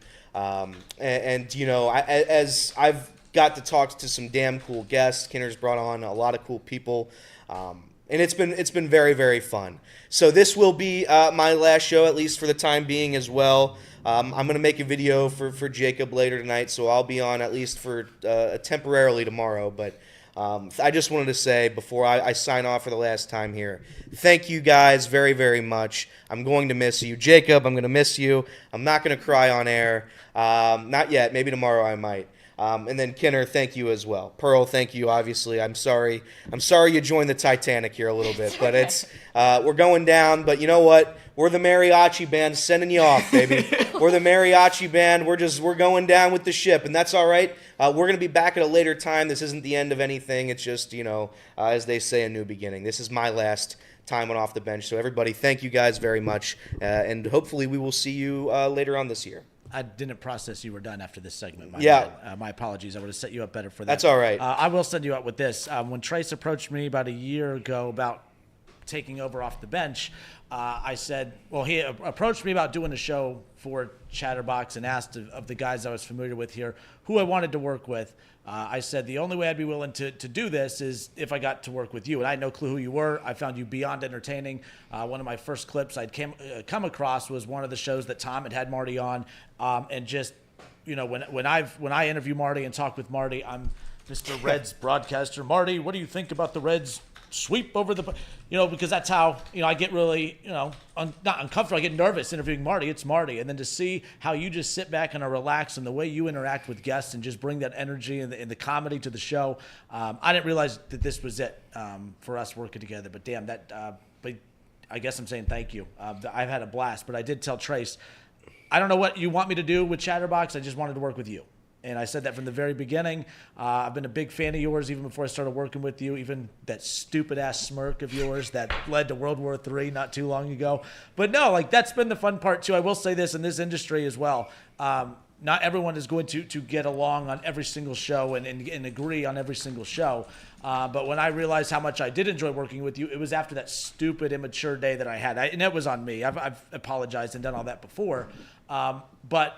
as I've got to talk to some damn cool guests. Kinner's brought on a lot of cool people. And it's been very, very fun. So this will be my last show, at least for the time being as well. I'm going to make a video for Jacob later tonight, so I'll be on at least for temporarily tomorrow. But I just wanted to say before I sign off for the last time here, thank you guys very, very much. I'm going to miss you. Jacob, I'm going to miss you. I'm not going to cry on air. Not yet. Maybe tomorrow I might. And then Kinner, thank you as well. Pearl, thank you. Obviously, I'm sorry you joined the Titanic here a little bit, but it's we're going down. But you know what? We're the mariachi band sending you off, baby. We're the mariachi band. We're going down with the ship, and that's all right. We're gonna be back at a later time. This isn't the end of anything. It's just as they say, a new beginning. This is my last time on Off the Bench. So everybody, thank you guys very much, and hopefully we will see you later on this year. I didn't process you were done after this segment. My apologies. I would have set you up better for that. That's all right. I will send you out with this. When Trace approached me about a year ago about taking over Off the Bench, I said, well, he approached me about doing a show for Chatterbox and asked of the guys I was familiar with here who I wanted to work with. I said the only way I'd be willing to do this is if I got to work with you. And I had no clue who you were. I found you beyond entertaining. One of my first clips I'd come across was one of the shows that Tom had Marty on. And just, when I interview Marty and talk with Marty, I'm Mr. Reds broadcaster. Marty, what do you think about the Reds sweep over the, because that's how, I get really, not uncomfortable. I get nervous interviewing Marty. It's Marty. And then to see how you just sit back and are relaxed and the way you interact with guests and just bring that energy and the comedy to the show. I didn't realize that this was it for us working together. But damn, but I guess I'm saying thank you. I've had a blast. But I did tell Trace, I don't know what you want me to do with Chatterbox. I just wanted to work with you. And I said that from the very beginning. I've been a big fan of yours even before I started working with you, even that stupid-ass smirk of yours that led to World War III not too long ago. But no, that's been the fun part, too. I will say this in this industry as well. Not everyone is going to get along on every single show and agree on every single show. But when I realized how much I did enjoy working with you, it was after that stupid, immature day that I had. And it was on me. I've apologized and done all that before. But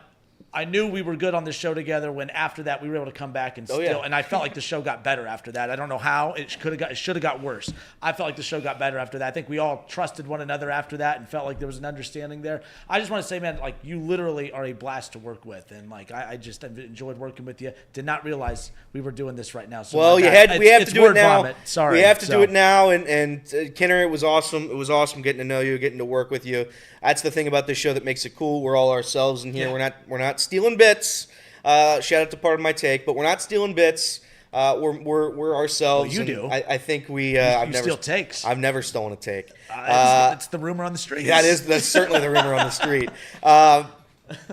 I knew we were good on this show together when after that we were able to come back and and I felt like the show got better after that. I don't know how. It should have got worse. I felt like the show got better after that. I think we all trusted one another after that and felt like there was an understanding there. I just want to say, man, you literally are a blast to work with, and I just enjoyed working with you. Did not realize we were doing this right now. So well, we have to do it now. Vomit. Sorry, we have to do it now. And Kinner, it was awesome. It was awesome getting to know you, getting to work with you. That's the thing about this show that makes it cool. We're all ourselves in here. Yeah. We're not stealing bits. Shout out to Part of My Take, but we're not stealing bits. We're ourselves. Well, you do. I think we. You I've never steal takes. I've never stolen a take. It's the rumor on the street. That's certainly the rumor on the street.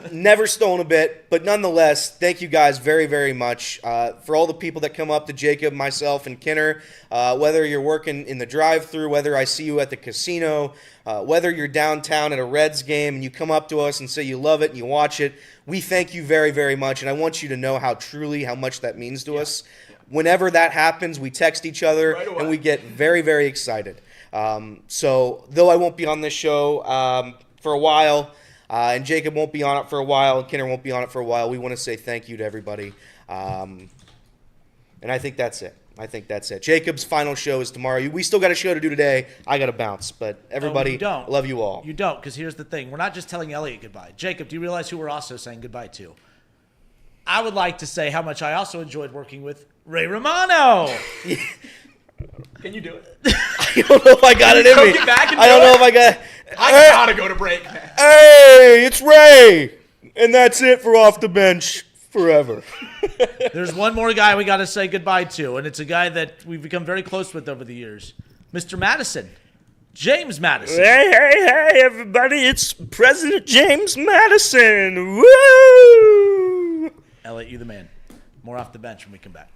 Never stolen a bit, but nonetheless, thank you guys very, very much for all the people that come up to Jacob, myself, and Kinner. Whether you're working in the drive-thru, whether I see you at the casino, whether you're downtown at a Reds game and you come up to us and say you love it and you watch it, we thank you very, very much, and I want you to know how much that means to us. Whenever that happens, we text each other and we get very, very excited. So, though I won't be on this show for a while, and Jacob won't be on it for a while, and Kinner won't be on it for a while, we want to say thank you to everybody. And I think that's it. Jacob's final show is tomorrow. We still got a show to do today. I got to bounce. But everybody, you don't. Love you all. You don't, because here's the thing. We're not just telling Elliot goodbye. Jacob, do you realize who we're also saying goodbye to? I would like to say how much I also enjoyed working with Ray Romano. Can you do it? I don't know if I got it in me. I don't know if I got it. I gotta go to break, man. Hey, it's Ray. And that's it for Off the Bench forever. There's one more guy we got to say goodbye to, and it's a guy that we've become very close with over the years. Mr. Madison. James Madison. Hey, everybody. It's President James Madison. Woo! Elliot, you the man. More Off the Bench when we come back.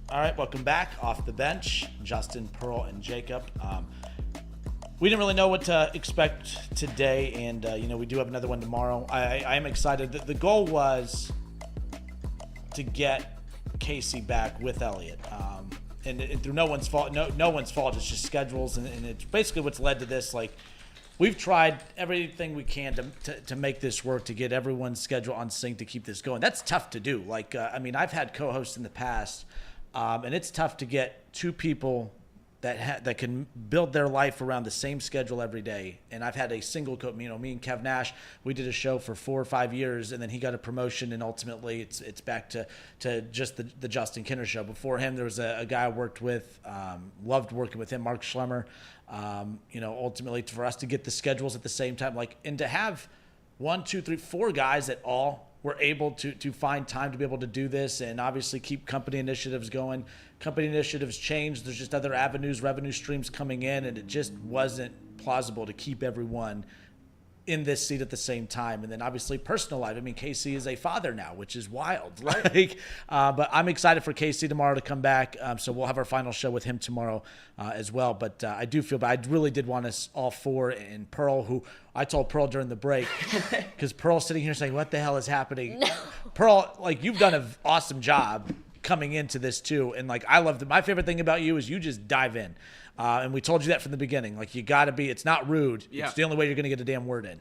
All right, welcome back. Off the bench, Justin, Pearl, and Jacob. We didn't really know what to expect today, and we do have another one tomorrow. I am excited. The goal was to get Casey back with Elliott, and through no one's fault. No one's fault. It's just schedules, and it's basically what's led to this. Like, we've tried everything we can to make this work, to get everyone's schedule on sync, to keep this going. That's tough to do. Like, I've had co-hosts in the past. And it's tough to get two people that can build their life around the same schedule every day. And I've had a single coach, me and Kev Nash, we did a show for 4 or 5 years, and then he got a promotion, and ultimately it's back to just the Justin Kinner show. Before him, there was a guy I worked with, loved working with him, Mark Schlemmer. Ultimately for us to get the schedules at the same time, and to have 1, 2, 3, 4 guys that all were able to find time to be able to do this, and obviously keep company initiatives going. Company initiatives change. There's just other avenues, revenue streams coming in, and it just wasn't plausible to keep everyone in this seat at the same time. And then obviously personal life. Casey is a father now, which is wild. But I'm excited for Casey tomorrow to come back. So we'll have our final show with him tomorrow as well. But I do feel bad. I really did want us all four, and Pearl, who I told Pearl during the break, because Pearl's sitting here saying, what the hell is happening? No. Pearl, you've done an awesome job coming into this too. And I love my favorite thing about you is you just dive in. And we told you that from the beginning. You got to be. It's not rude. Yeah. It's the only way you're going to get a damn word in.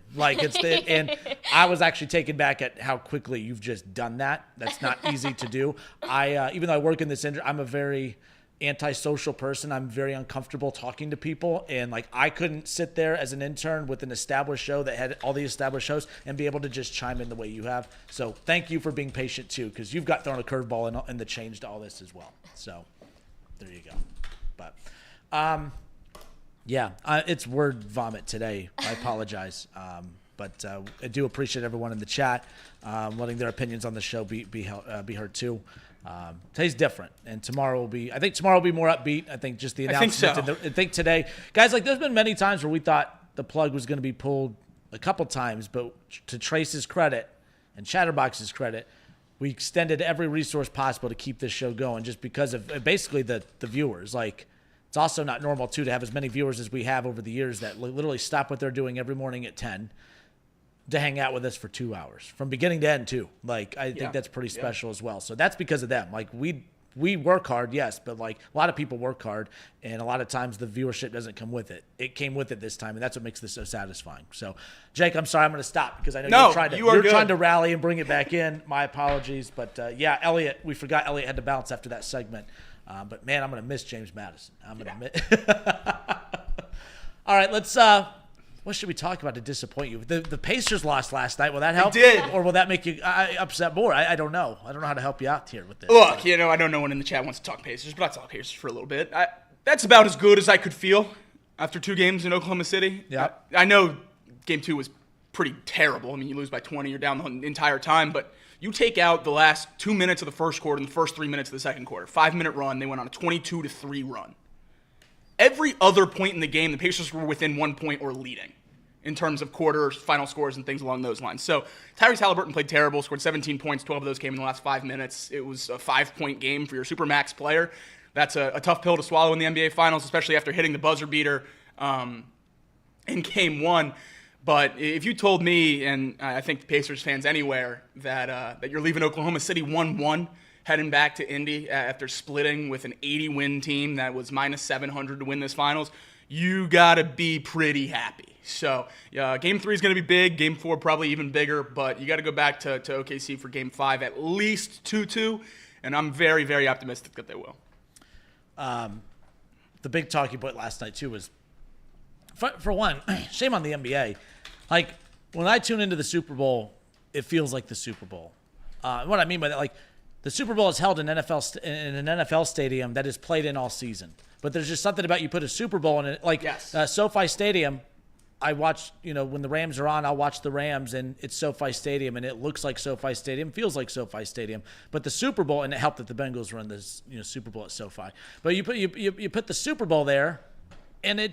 And I was actually taken back at how quickly you've just done that. That's not easy to do. Even though I work in this industry, I'm a very antisocial person. I'm very uncomfortable talking to people, and I couldn't sit there as an intern with an established show that had all the established shows and be able to just chime in the way you have. So thank you for being patient too, because you've got thrown a curveball in the change to all this as well. So there you go. But. It's word vomit today. I apologize. But I do appreciate everyone in the chat letting their opinions on the show be heard too. Today's different, and tomorrow will be. I think tomorrow will be more upbeat. I think just the announcement. I think today, guys, there's been many times where we thought the plug was going to be pulled a couple times, but to Trace's credit and Chatterbox's credit, we extended every resource possible to keep this show going, just because of basically the viewers. It's also not normal, too, to have as many viewers as we have over the years that literally stop what they're doing every morning at 10 to hang out with us for 2 hours from beginning to end, too. I think that's pretty special as well. So that's because of them. We work hard, yes, but a lot of people work hard, and a lot of times the viewership doesn't come with it. It came with it this time, and that's what makes this so satisfying. So, Jake, I'm sorry, I'm going to stop because I know you're trying to rally and bring it back in. My apologies. But, Elliott, we forgot Elliott had to bounce after that segment. But man, I'm going to miss James Madison. I'm going to miss. All right, let's. What should we talk about to disappoint you? The Pacers lost last night. Will that help? It did. Or will that make you upset more? I don't know. I don't know how to help you out here with this. Look, I don't know one in the chat wants to talk Pacers, but I'll talk Pacers for a little bit. That's about as good as I could feel after 2 games in Oklahoma City. Yeah. I know Game 2 was pretty terrible. You lose by 20, you're down the entire time, but you take out the last 2 minutes of the first quarter and the first 3 minutes of the second quarter. 5-minute run. They went on a 22-3 run. Every other point in the game, the Pacers were within 1 point or leading in terms of quarters, final scores, and things along those lines. So Tyrese Halliburton played terrible, scored 17 points, 12 of those came in the last 5 minutes. It was a 5-point game for your Supermax player. That's a tough pill to swallow in the NBA Finals, especially after hitting the buzzer beater in Game 1. But if you told me, and I think the Pacers fans anywhere, that you're leaving Oklahoma City 1-1, heading back to Indy after splitting with an 80-win team that was minus 700 to win this finals, you got to be pretty happy. So Game 3 is going to be big. Game 4 probably even bigger, but you got to go back to OKC for Game 5 at least 2-2, and I'm very, very optimistic that they will. The big talking point last night, too, was, for one, shame on the NBA. When I tune into the Super Bowl, it feels like the Super Bowl. What I mean by that, the Super Bowl is held in an NFL stadium that is played in all season. But there's just something about you put a Super Bowl in it. Yes. SoFi Stadium, I watch, when the Rams are on, I'll watch the Rams, and it's SoFi Stadium, and it looks like SoFi Stadium, feels like SoFi Stadium. But the Super Bowl, and it helped that the Bengals run this Super Bowl at SoFi. But you put the Super Bowl there, and it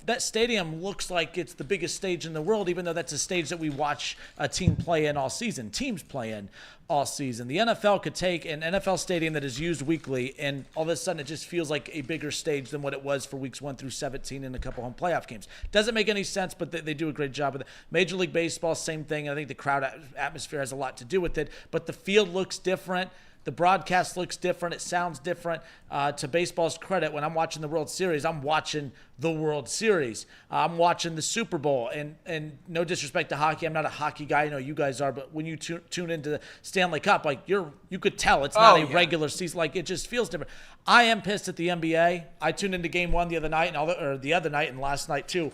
that stadium looks like it's the biggest stage in the world, even though that's a stage that we watch a team play in all season. Teams play in all season. The NFL could take an NFL stadium that is used weekly, and all of a sudden it just feels like a bigger stage than what it was for weeks 1 through 17 in a couple home playoff games. Doesn't make any sense, but they do a great job with it. Major League Baseball, same thing. I think the crowd atmosphere has a lot to do with it, but the field looks different. The broadcast looks different. It sounds different. To baseball's credit, when I'm watching the World Series, I'm watching the World Series. I'm watching the Super Bowl. And no disrespect to hockey, I'm not a hockey guy. I know you guys are, but when you tune into the Stanley Cup, like you could tell it's not a regular season. Like it just feels different. I am pissed at the NBA. I tuned into Game 1 the other night and last night too.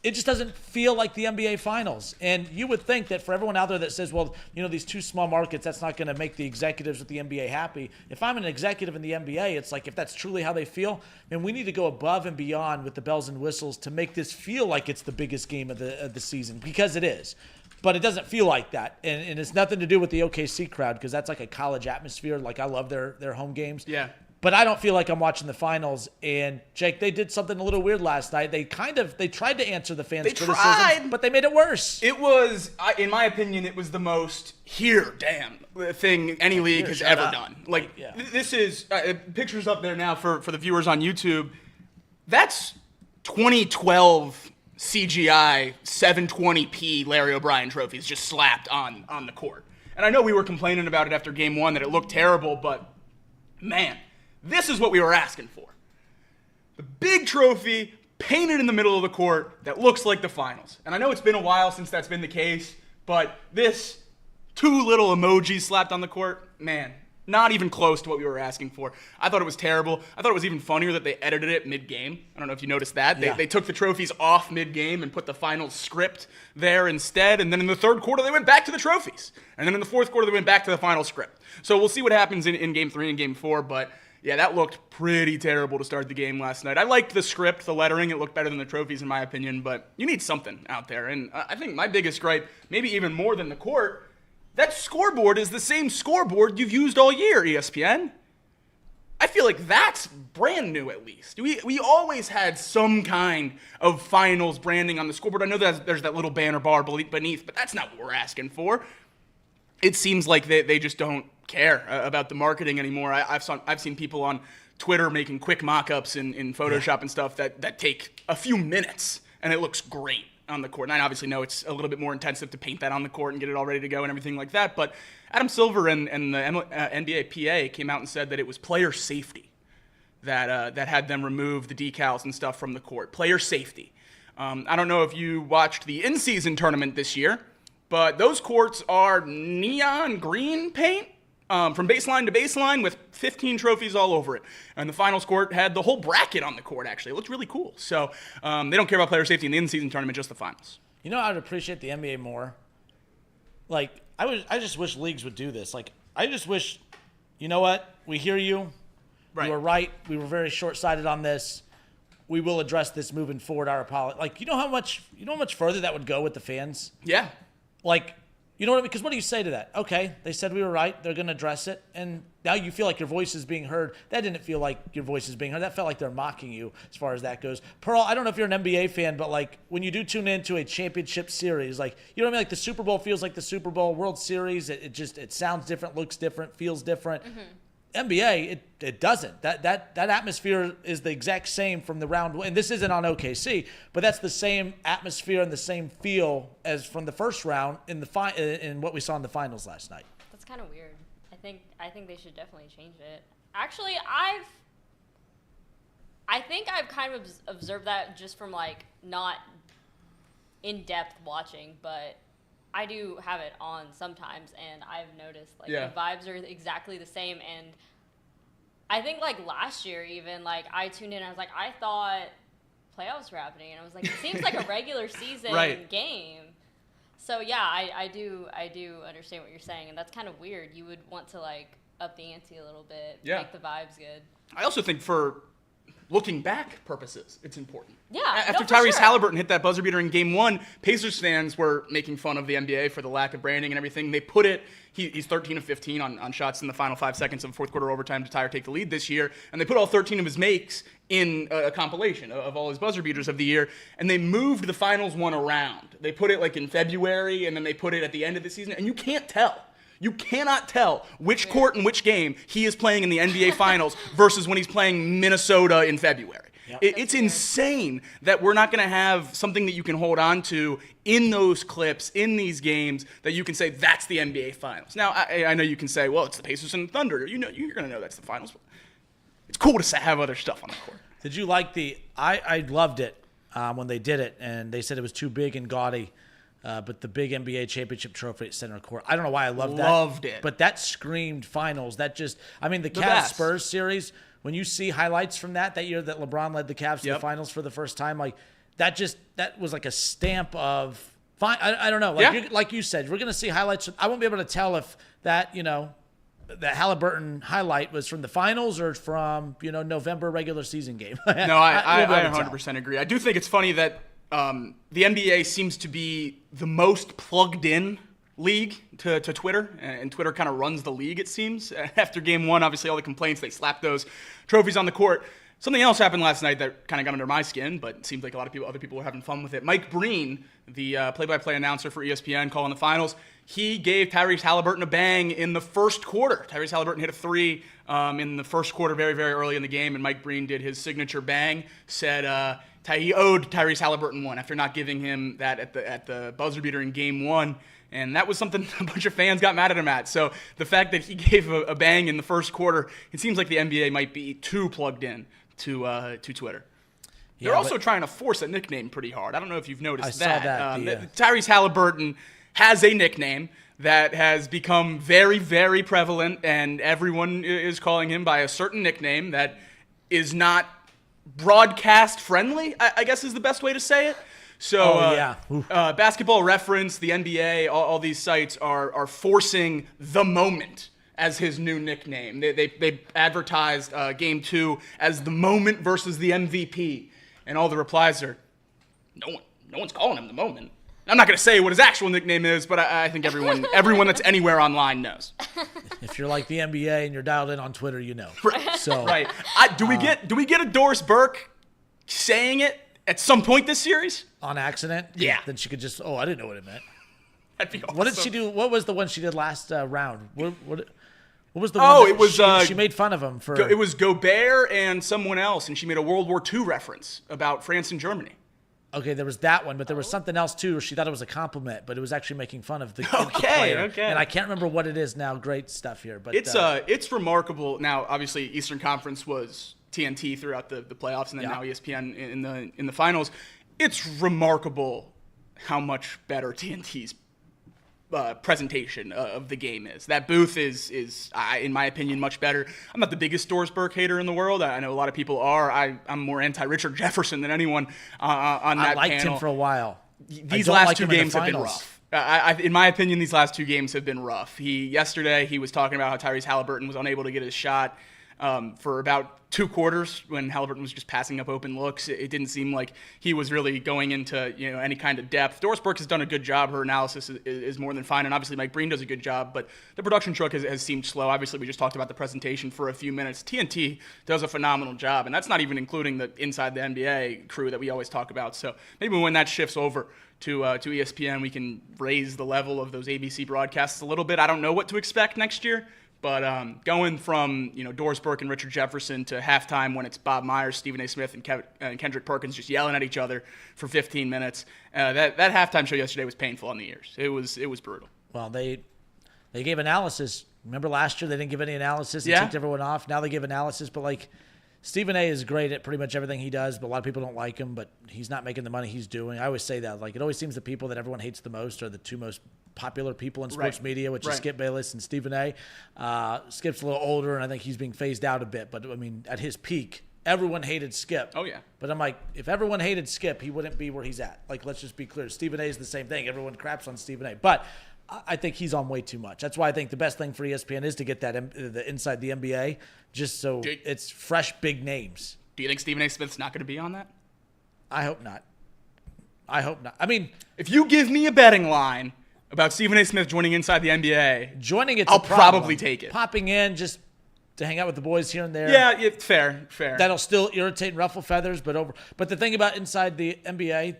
It just doesn't feel like the NBA Finals. And you would think that for everyone out there that says, well, these two small markets, that's not going to make the executives with the NBA happy. If I'm an executive in the NBA, it's like if that's truly how they feel, then we need to go above and beyond with the bells and whistles to make this feel like it's the biggest game of the season, because it is. But it doesn't feel like that. And it's nothing to do with the OKC crowd, because that's like a college atmosphere. Like I love their home games. Yeah. But I don't feel like I'm watching the finals. And Jake, they did something a little weird last night. They tried to answer the fans' criticism, but they made it worse. It was, in my opinion, it was the most thing any league has ever done. Like, this is pictures up there now for the viewers on YouTube. That's 2012 CGI 720p Larry O'Brien trophies just slapped on the court. And I know we were complaining about it after Game 1 that it looked terrible, but man, this is what we were asking for. The big trophy painted in the middle of the court that looks like the finals. And I know it's been a while since that's been the case, but this 2 little emojis slapped on the court, man, not even close to what we were asking for. I thought it was terrible. I thought it was even funnier that they edited it mid-game. I don't know if you noticed that. They took the trophies off mid-game and put the final script there instead. And then in the third quarter, they went back to the trophies. And then in the fourth quarter, they went back to the final script. So we'll see what happens in Game 3 and Game 4. But yeah, that looked pretty terrible to start the game last night. I liked the script, the lettering. It looked better than the trophies in my opinion. But you need something out there. And I think my biggest gripe, maybe even more than the court, that scoreboard is the same scoreboard you've used all year, ESPN. I feel like that's brand new at least. We always had some kind of finals branding on the scoreboard. I know that there's that little banner bar beneath, but that's not what we're asking for. It seems like they just don't care about the marketing anymore. I've seen people on Twitter making quick mock-ups in Photoshop and stuff that take a few minutes, and it looks great on the court. And I obviously know it's a little bit more intensive to paint that on the court and get it all ready to go and everything like that. But Adam Silver and the NBA PA came out and said that it was player safety that had them remove the decals and stuff from the court. Player safety. I don't know if you watched the in-season tournament this year, but those courts are neon green paint from baseline to baseline with 15 trophies all over it. And the finals court had the whole bracket on the court, actually. It looked really cool. So they don't care about player safety in the in-season tournament, just the finals. You know, I would appreciate the NBA more. Like, I just wish leagues would do this. Like, I just wish, you know what? We hear you. Right. You were right. We were very short-sighted on this. We will address this moving forward. Our apology. Like, you know how much further that would go with the fans? Yeah. Like, you know what I mean? Because what do you say to that? Okay, they said we were right. They're going to address it. And now you feel like your voice is being heard. That didn't feel like your voice is being heard. That felt like they're mocking you as far as that goes. Pearl, I don't know if you're an NBA fan, but, like, when you do tune into a championship series, like, you know what I mean? Like, the Super Bowl feels like the Super Bowl. World Series, it sounds different, looks different, feels different. Mm-hmm. NBA, it doesn't. That atmosphere is the exact same from the round one. And this isn't on OKC, but that's the same atmosphere and the same feel as from the first round in what we saw in the finals last night. That's kind of weird. I think they should definitely change it. Actually, I think I've kind of observed that just from, like, not in-depth watching, but I do have it on sometimes, and I've noticed, like, the vibes are exactly the same. And I think, like, last year even, like, I tuned in and I was like, I thought playoffs were happening. And I was like, it seems like a regular season game. So, yeah, I do understand what you're saying. And that's kind of weird. You would want to, like, up the ante a little bit, make the vibes good. I also think for looking back purposes, it's important. Yeah. After Tyrese Halliburton hit that buzzer beater in Game 1, Pacers fans were making fun of the NBA for the lack of branding and everything. They put it, he's 13 of 15 on shots in the final 5 seconds of fourth quarter overtime to tie or take the lead this year, and they put all 13 of his makes in a compilation of all his buzzer beaters of the year, and they moved the finals one around. They put it like in February, and then they put it at the end of the season, and you can't tell. You cannot tell which court and which game he is playing in the NBA Finals versus when he's playing Minnesota in February. Yep. It's insane that we're not going to have something that you can hold on to in those clips, in these games, that you can say that's the NBA Finals. Now, I know you can say, well, it's the Pacers and the Thunder. You're going to know that's the Finals. It's cool to have other stuff on the court. Did you like I loved it when they did it, and they said it was too big and gaudy. But the big NBA championship trophy at center court. I don't know why I loved that. Loved it. But that screamed finals. That just, the Cavs-Spurs series, when you see highlights from that year that LeBron led the Cavs to the finals for the first time, that was like a stamp of, I don't know. Like you said, we're going to see highlights. I won't be able to tell if that, the Halliburton highlight was from the finals or from, November regular season game. No, I 100% agree. I do think it's funny that the NBA seems to be the most plugged in league to Twitter, and Twitter kind of runs the league, it seems. After game one, obviously all the complaints, they slapped those trophies on the court. Something else happened last night that kind of got under my skin, but it seems like other people were having fun with it. Mike Breen, the play-by-play announcer for ESPN calling the finals, he gave Tyrese Halliburton a bang in the first quarter. Tyrese Halliburton hit a three in the first quarter very, very early in the game, and Mike Breen did his signature bang, said he owed Tyrese Halliburton one after not giving him that at the buzzer beater in game one. And that was something a bunch of fans got mad at him at. So the fact that he gave a bang in the first quarter, it seems like the NBA might be too plugged in to Twitter. Yeah, they're also trying to force a nickname pretty hard. I don't know if you've noticed that. I saw that. Tyrese Halliburton has a nickname that has become very, very prevalent, and everyone is calling him by a certain nickname that is not broadcast friendly, I guess is the best way to say it. So Basketball Reference, the NBA, all these sites are forcing the moment as his new nickname. They advertised Game 2 as the moment versus the MVP, and all the replies are, no one's calling him the moment. I'm not going to say what his actual nickname is, but I think everyone that's anywhere online knows. If you're like the NBA and you're dialed in on Twitter, you know. Right. So right. Do we get a Doris Burke saying it at some point this series? On accident? Yeah. Then she could just, I didn't know what it meant. That'd be awesome. What did she do? What was the one she did last round? What was the one? Oh, it was she made fun of him for. It was Gobert and someone else, and she made a World War II reference about France and Germany. Okay, there was that one, but there was something else too. She thought it was a compliment, but it was actually making fun of the player. Okay. And I can't remember what it is now. Great stuff here, but it's remarkable. Now, obviously, Eastern Conference was TNT throughout the playoffs, and then now ESPN in the finals. It's remarkable how much better TNT's presentation of the game is. That booth is in my opinion, much better. I'm not the biggest Doris Burke hater in the world. I know a lot of people are. I'm more anti-Richard Jefferson than anyone on that panel. I liked him for a while. These last two games have been rough. In my opinion, these last two games have been rough. Yesterday he was talking about how Tyrese Halliburton was unable to get his shot for about 2 quarters when Halliburton was just passing up open looks. It didn't seem like he was really going into any kind of depth. Doris Burke has done a good job. Her analysis is more than fine, and obviously Mike Breen does a good job, but the production truck has seemed slow. Obviously, we just talked about the presentation for a few minutes. TNT does a phenomenal job, and that's not even including the inside the NBA crew that we always talk about. So maybe when that shifts over to ESPN, we can raise the level of those ABC broadcasts a little bit. I don't know what to expect next year. But going from Doris Burke and Richard Jefferson to halftime when it's Bob Myers, Stephen A. Smith, and Kendrick Perkins just yelling at each other for 15 minutes, that halftime show yesterday was painful on the ears. It was brutal. Well, they gave analysis. Remember last year they didn't give any analysis and ticked everyone off. Now they give analysis, but Stephen A. is great at pretty much everything he does, but a lot of people don't like him. But he's not making the money he's doing. I always say that. It always seems the people that everyone hates the most are the two most popular people in sports media, which is Skip Bayless and Stephen A. Skip's a little older, and I think he's being phased out a bit. But, at his peak, everyone hated Skip. Oh, yeah. But I'm like, if everyone hated Skip, he wouldn't be where he's at. Let's just be clear. Stephen A. is the same thing. Everyone craps on Stephen A. But I think he's on way too much. That's why I think the best thing for ESPN is to get the inside the NBA, just so it's fresh, big names. Do you think Stephen A. Smith's not going to be on that? I hope not. If you give me a betting line about Stephen A. Smith joining Inside the NBA, joining it's I'll probably take it. Popping in, to hang out with the boys here and there. Yeah, it's fair. That'll still irritate and ruffle feathers, but the thing about inside the NBA,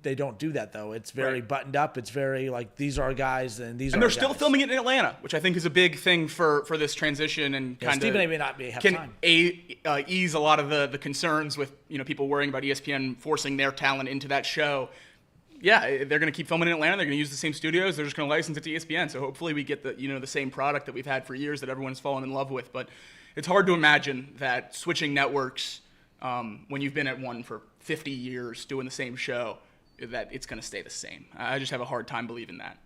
they don't do that though. It's very buttoned up. It's very like these are our guys and these. And they're still filming it in Atlanta, which I think is a big thing for this transition and kind of Stephen A. may not have can time. Ease a lot of the concerns with people worrying about ESPN forcing their talent into that show. Yeah, they're going to keep filming in Atlanta. They're going to use the same studios. They're just going to license it to ESPN. So hopefully we get the same product that we've had for years that everyone's fallen in love with. But it's hard to imagine that switching networks when you've been at one for 50 years doing the same show, that it's going to stay the same. I just have a hard time believing that.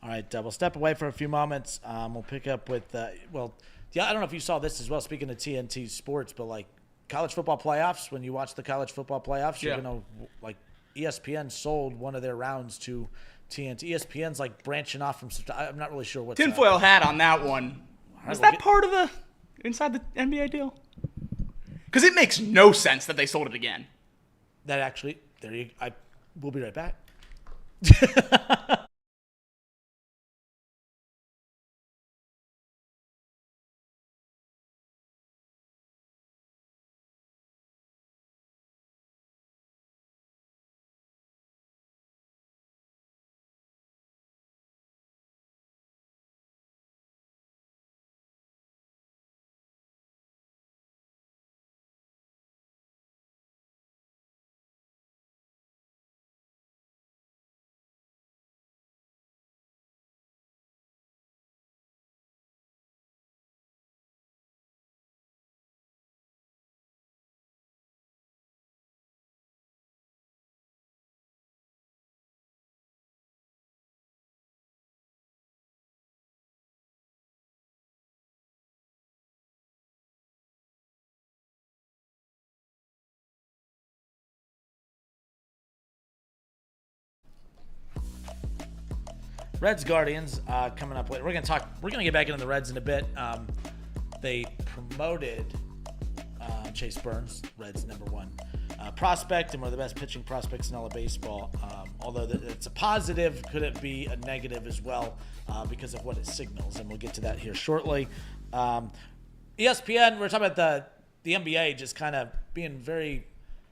All right, we'll step away for a few moments. We'll pick up with, I don't know if you saw this as well, speaking of TNT Sports, but like college football playoffs, when you watch the college football playoffs, you're going to, like, ESPN sold one of their rounds to TNT. ESPN's like branching off from – I'm not really sure what's – tinfoil hat on that one. Is that part of the – inside the NBA deal? Because it makes no sense that they sold it again. That actually – we'll be right back. Reds Guardians coming up later. We're gonna get back into the Reds in a bit. They promoted Chase Burns, Reds #1 prospect and one of the best pitching prospects in all of baseball. Although it's a positive, could it be a negative as well because of what it signals? And we'll get to that here shortly. ESPN, we're talking about the NBA just kind of being very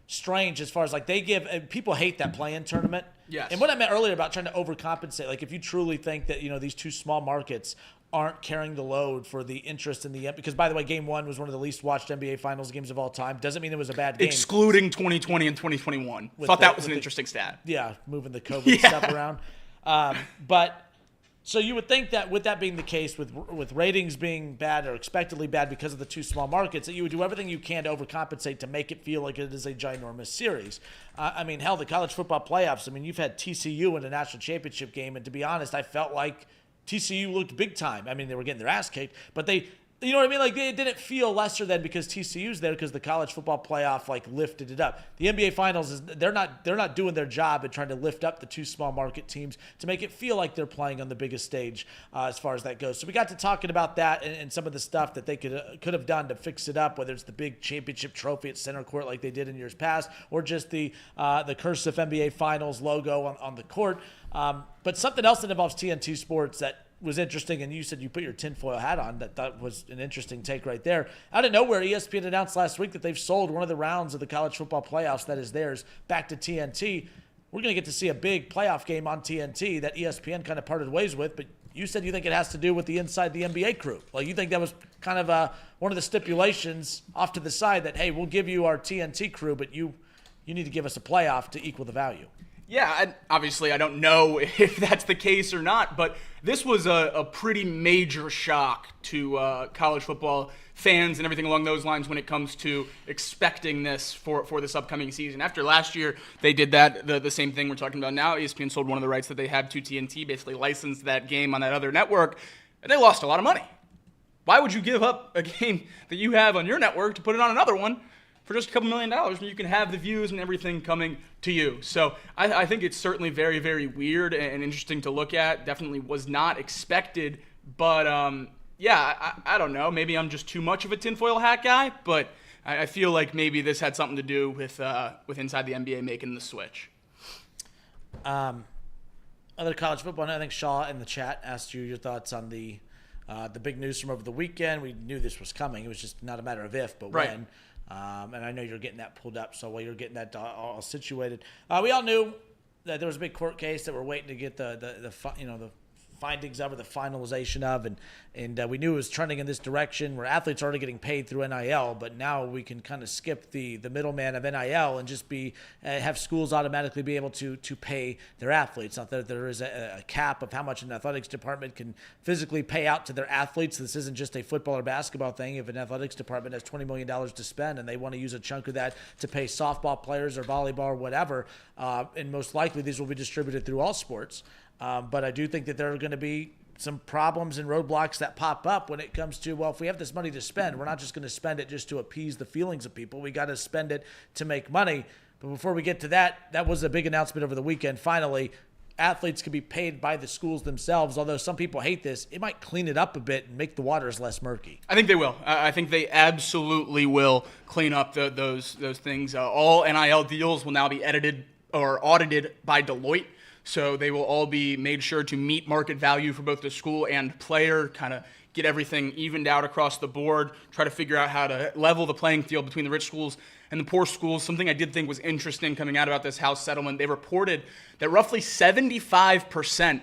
strange as far as like they give people hate that play-in tournament. Yes. And what I meant earlier about trying to overcompensate, like if you truly think that these two small markets aren't carrying the load for the interest in the because by the way, Game 1 was one of the least watched NBA Finals games of all time. Doesn't mean it was a bad game. Excluding 2020 and 2021. Thought that was an interesting stat. Yeah, moving the COVID stuff around. But so you would think that with that being the case, with ratings being bad or expectedly bad because of the two small markets, that you would do everything you can to overcompensate to make it feel like it is a ginormous series. Hell, the college football playoffs, you've had TCU in a national championship game, and to be honest, I felt like TCU looked big time. They were getting their ass kicked, but they, you know what I mean? Like it didn't feel lesser than because TCU's there because the college football playoff lifted it up. The NBA Finals they're not doing their job at trying to lift up the two small market teams to make it feel like they're playing on the biggest stage as far as that goes. So we got to talking about that and some of the stuff that they could have done to fix it up, whether it's the big championship trophy at center court like they did in years past, or just the cursive NBA Finals logo on the court. But something else that involves TNT Sports that was interesting, and you said you put your tinfoil hat on. That was an interesting take right there. Out of nowhere, ESPN announced last week that they've sold one of the rounds of the college football playoffs that is theirs back to TNT. We're going to get to see a big playoff game on TNT that ESPN kind of parted ways with, but you said you think it has to do with the inside the NBA crew. Like you think that was kind of one of the stipulations off to the side that, hey, we'll give you our TNT crew, but you need to give us a playoff to equal the value. Yeah, obviously I don't know if that's the case or not, but this was a pretty major shock to college football fans and everything along those lines when it comes to expecting this for this upcoming season. After last year, they did the same thing we're talking about now. ESPN sold one of the rights that they had to TNT, basically licensed that game on that other network, and they lost a lot of money. Why would you give up a game that you have on your network to put it on another one for just a couple $1 million when you can have the views and everything coming to you? So I think it's certainly very, very weird and interesting to look at. Definitely was not expected, but I don't know. Maybe I'm just too much of a tinfoil hat guy, but I feel like maybe this had something to do with inside the NBA making the switch. Other college football, and I think Shaw in the chat asked you your thoughts on the the big news from over the weekend. We knew this was coming. It was just not a matter of if, but right. when. And I know you're getting that pulled up. So while you're getting that all situated, we all knew that there was a big court case that we're waiting to get the findings of, or the finalization of, and we knew it was trending in this direction where athletes are already getting paid through NIL, but now we can kind of skip the middleman of NIL and just have schools automatically be able to pay their athletes. Not that there is a cap of how much an athletics department can physically pay out to their athletes. This isn't just a football or basketball thing. If an athletics department has $20 million to spend and they want to use a chunk of that to pay softball players or volleyball or whatever, and most likely these will be distributed through all sports. But I do think that there are going to be some problems and roadblocks that pop up when it comes to, well, if we have this money to spend, we're not just going to spend it just to appease the feelings of people. We got to spend it to make money. But before we get to that was a big announcement over the weekend. Finally, athletes can be paid by the schools themselves. Although some people hate this, it might clean it up a bit and make the waters less murky. I think they will. I think they absolutely will clean up those things. All NIL deals will now be edited or audited by Deloitte. So they will all be made sure to meet market value for both the school and player, kind of get everything evened out across the board, try to figure out how to level the playing field between the rich schools and the poor schools. Something I did think was interesting coming out about this House settlement, they reported that roughly 75%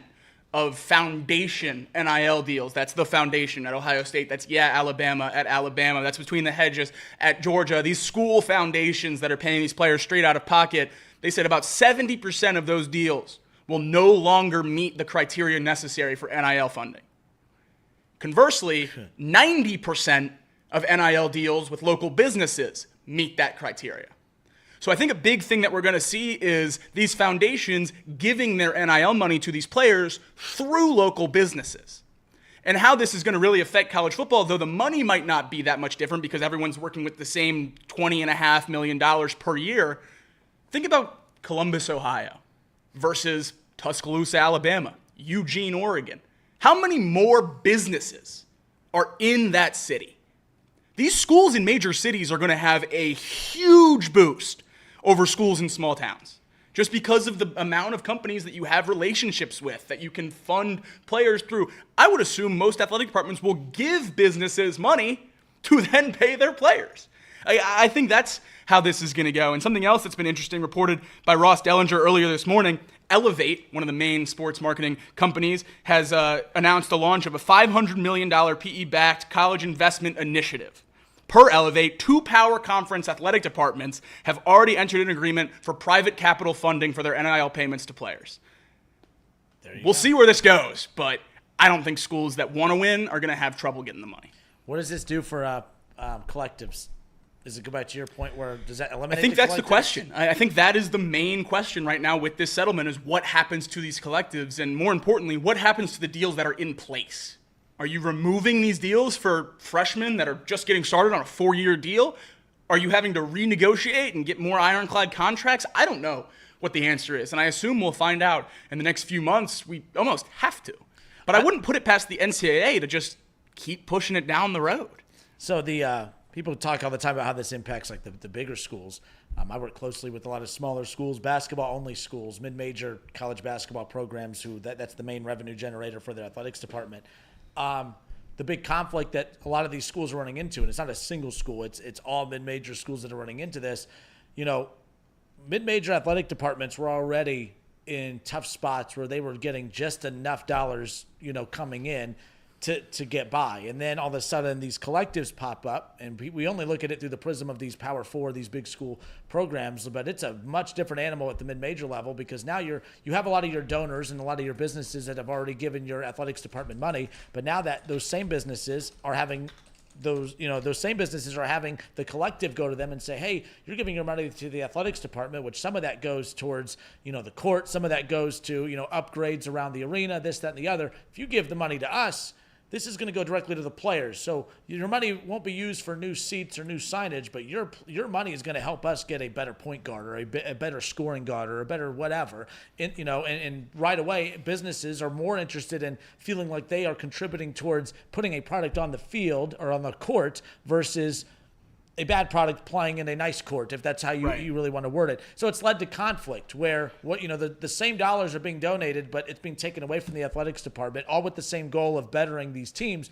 of foundation NIL deals, that's the foundation at Ohio State, that's Alabama at Alabama, that's between the hedges at Georgia, these school foundations that are paying these players straight out of pocket, they said about 70% of those deals will no longer meet the criteria necessary for NIL funding. Conversely, 90% of NIL deals with local businesses meet that criteria. So I think a big thing that we're going to see is these foundations giving their NIL money to these players through local businesses. And how this is going to really affect college football, though the money might not be that much different because everyone's working with the same $20.5 million per year. Think about Columbus, Ohio versus Tuscaloosa, Alabama, Eugene, Oregon. How many more businesses are in that city? These schools in major cities are going to have a huge boost over schools in small towns, just because of the amount of companies that you have relationships with, that you can fund players through. I would assume most athletic departments will give businesses money to then pay their players. I think that's how this is going to go. And something else that's been interesting, reported by Ross Dellinger earlier this morning, Elevate, one of the main sports marketing companies, has announced the launch of a $500 million PE-backed college investment initiative. Per Elevate, 2 power conference athletic departments have already entered an agreement for private capital funding for their NIL payments to players. We'll see where this goes, but I don't think schools that want to win are going to have trouble getting the money. What does this do for collectives? Does it go back to your point where does that eliminate? I think that's the question. I think that is the main question right now with this settlement is what happens to these collectives, and more importantly, what happens to the deals that are in place? Are you removing these deals for freshmen that are just getting started on a 4-year deal? Are you having to renegotiate and get more ironclad contracts? I don't know what the answer is, and I assume we'll find out in the next few months. We almost have to. But I wouldn't put it past the NCAA to just keep pushing it down the road. So the people talk all the time about how this impacts like the bigger schools. I work closely with a lot of smaller schools, basketball-only schools, mid-major college basketball programs who that's the main revenue generator for their athletics department. The big conflict that a lot of these schools are running into, and it's not a single school, it's all mid-major schools that are running into this. You know, mid-major athletic departments were already in tough spots where they were getting just enough dollars, coming in to get by. And then all of a sudden these collectives pop up, and we only look at it through the prism of these Power 4, these big school programs, but it's a much different animal at the mid-major level because now you have a lot of your donors and a lot of your businesses that have already given your athletics department money, but now that those same businesses are having those same businesses are having the collective go to them and say, hey, you're giving your money to the athletics department, which some of that goes towards, the court, some of that goes to, upgrades around the arena, this, that, and the other. If you give the money to us, this is going to go directly to the players. So your money won't be used for new seats or new signage, but your money is going to help us get a better point guard or a better scoring guard or a better whatever. And right away, businesses are more interested in feeling like they are contributing towards putting a product on the field or on the court versus a bad product playing in a nice court, if that's how you really want to word it. So it's led to conflict where the same dollars are being donated, but it's being taken away from the athletics department, all with the same goal of bettering these teams.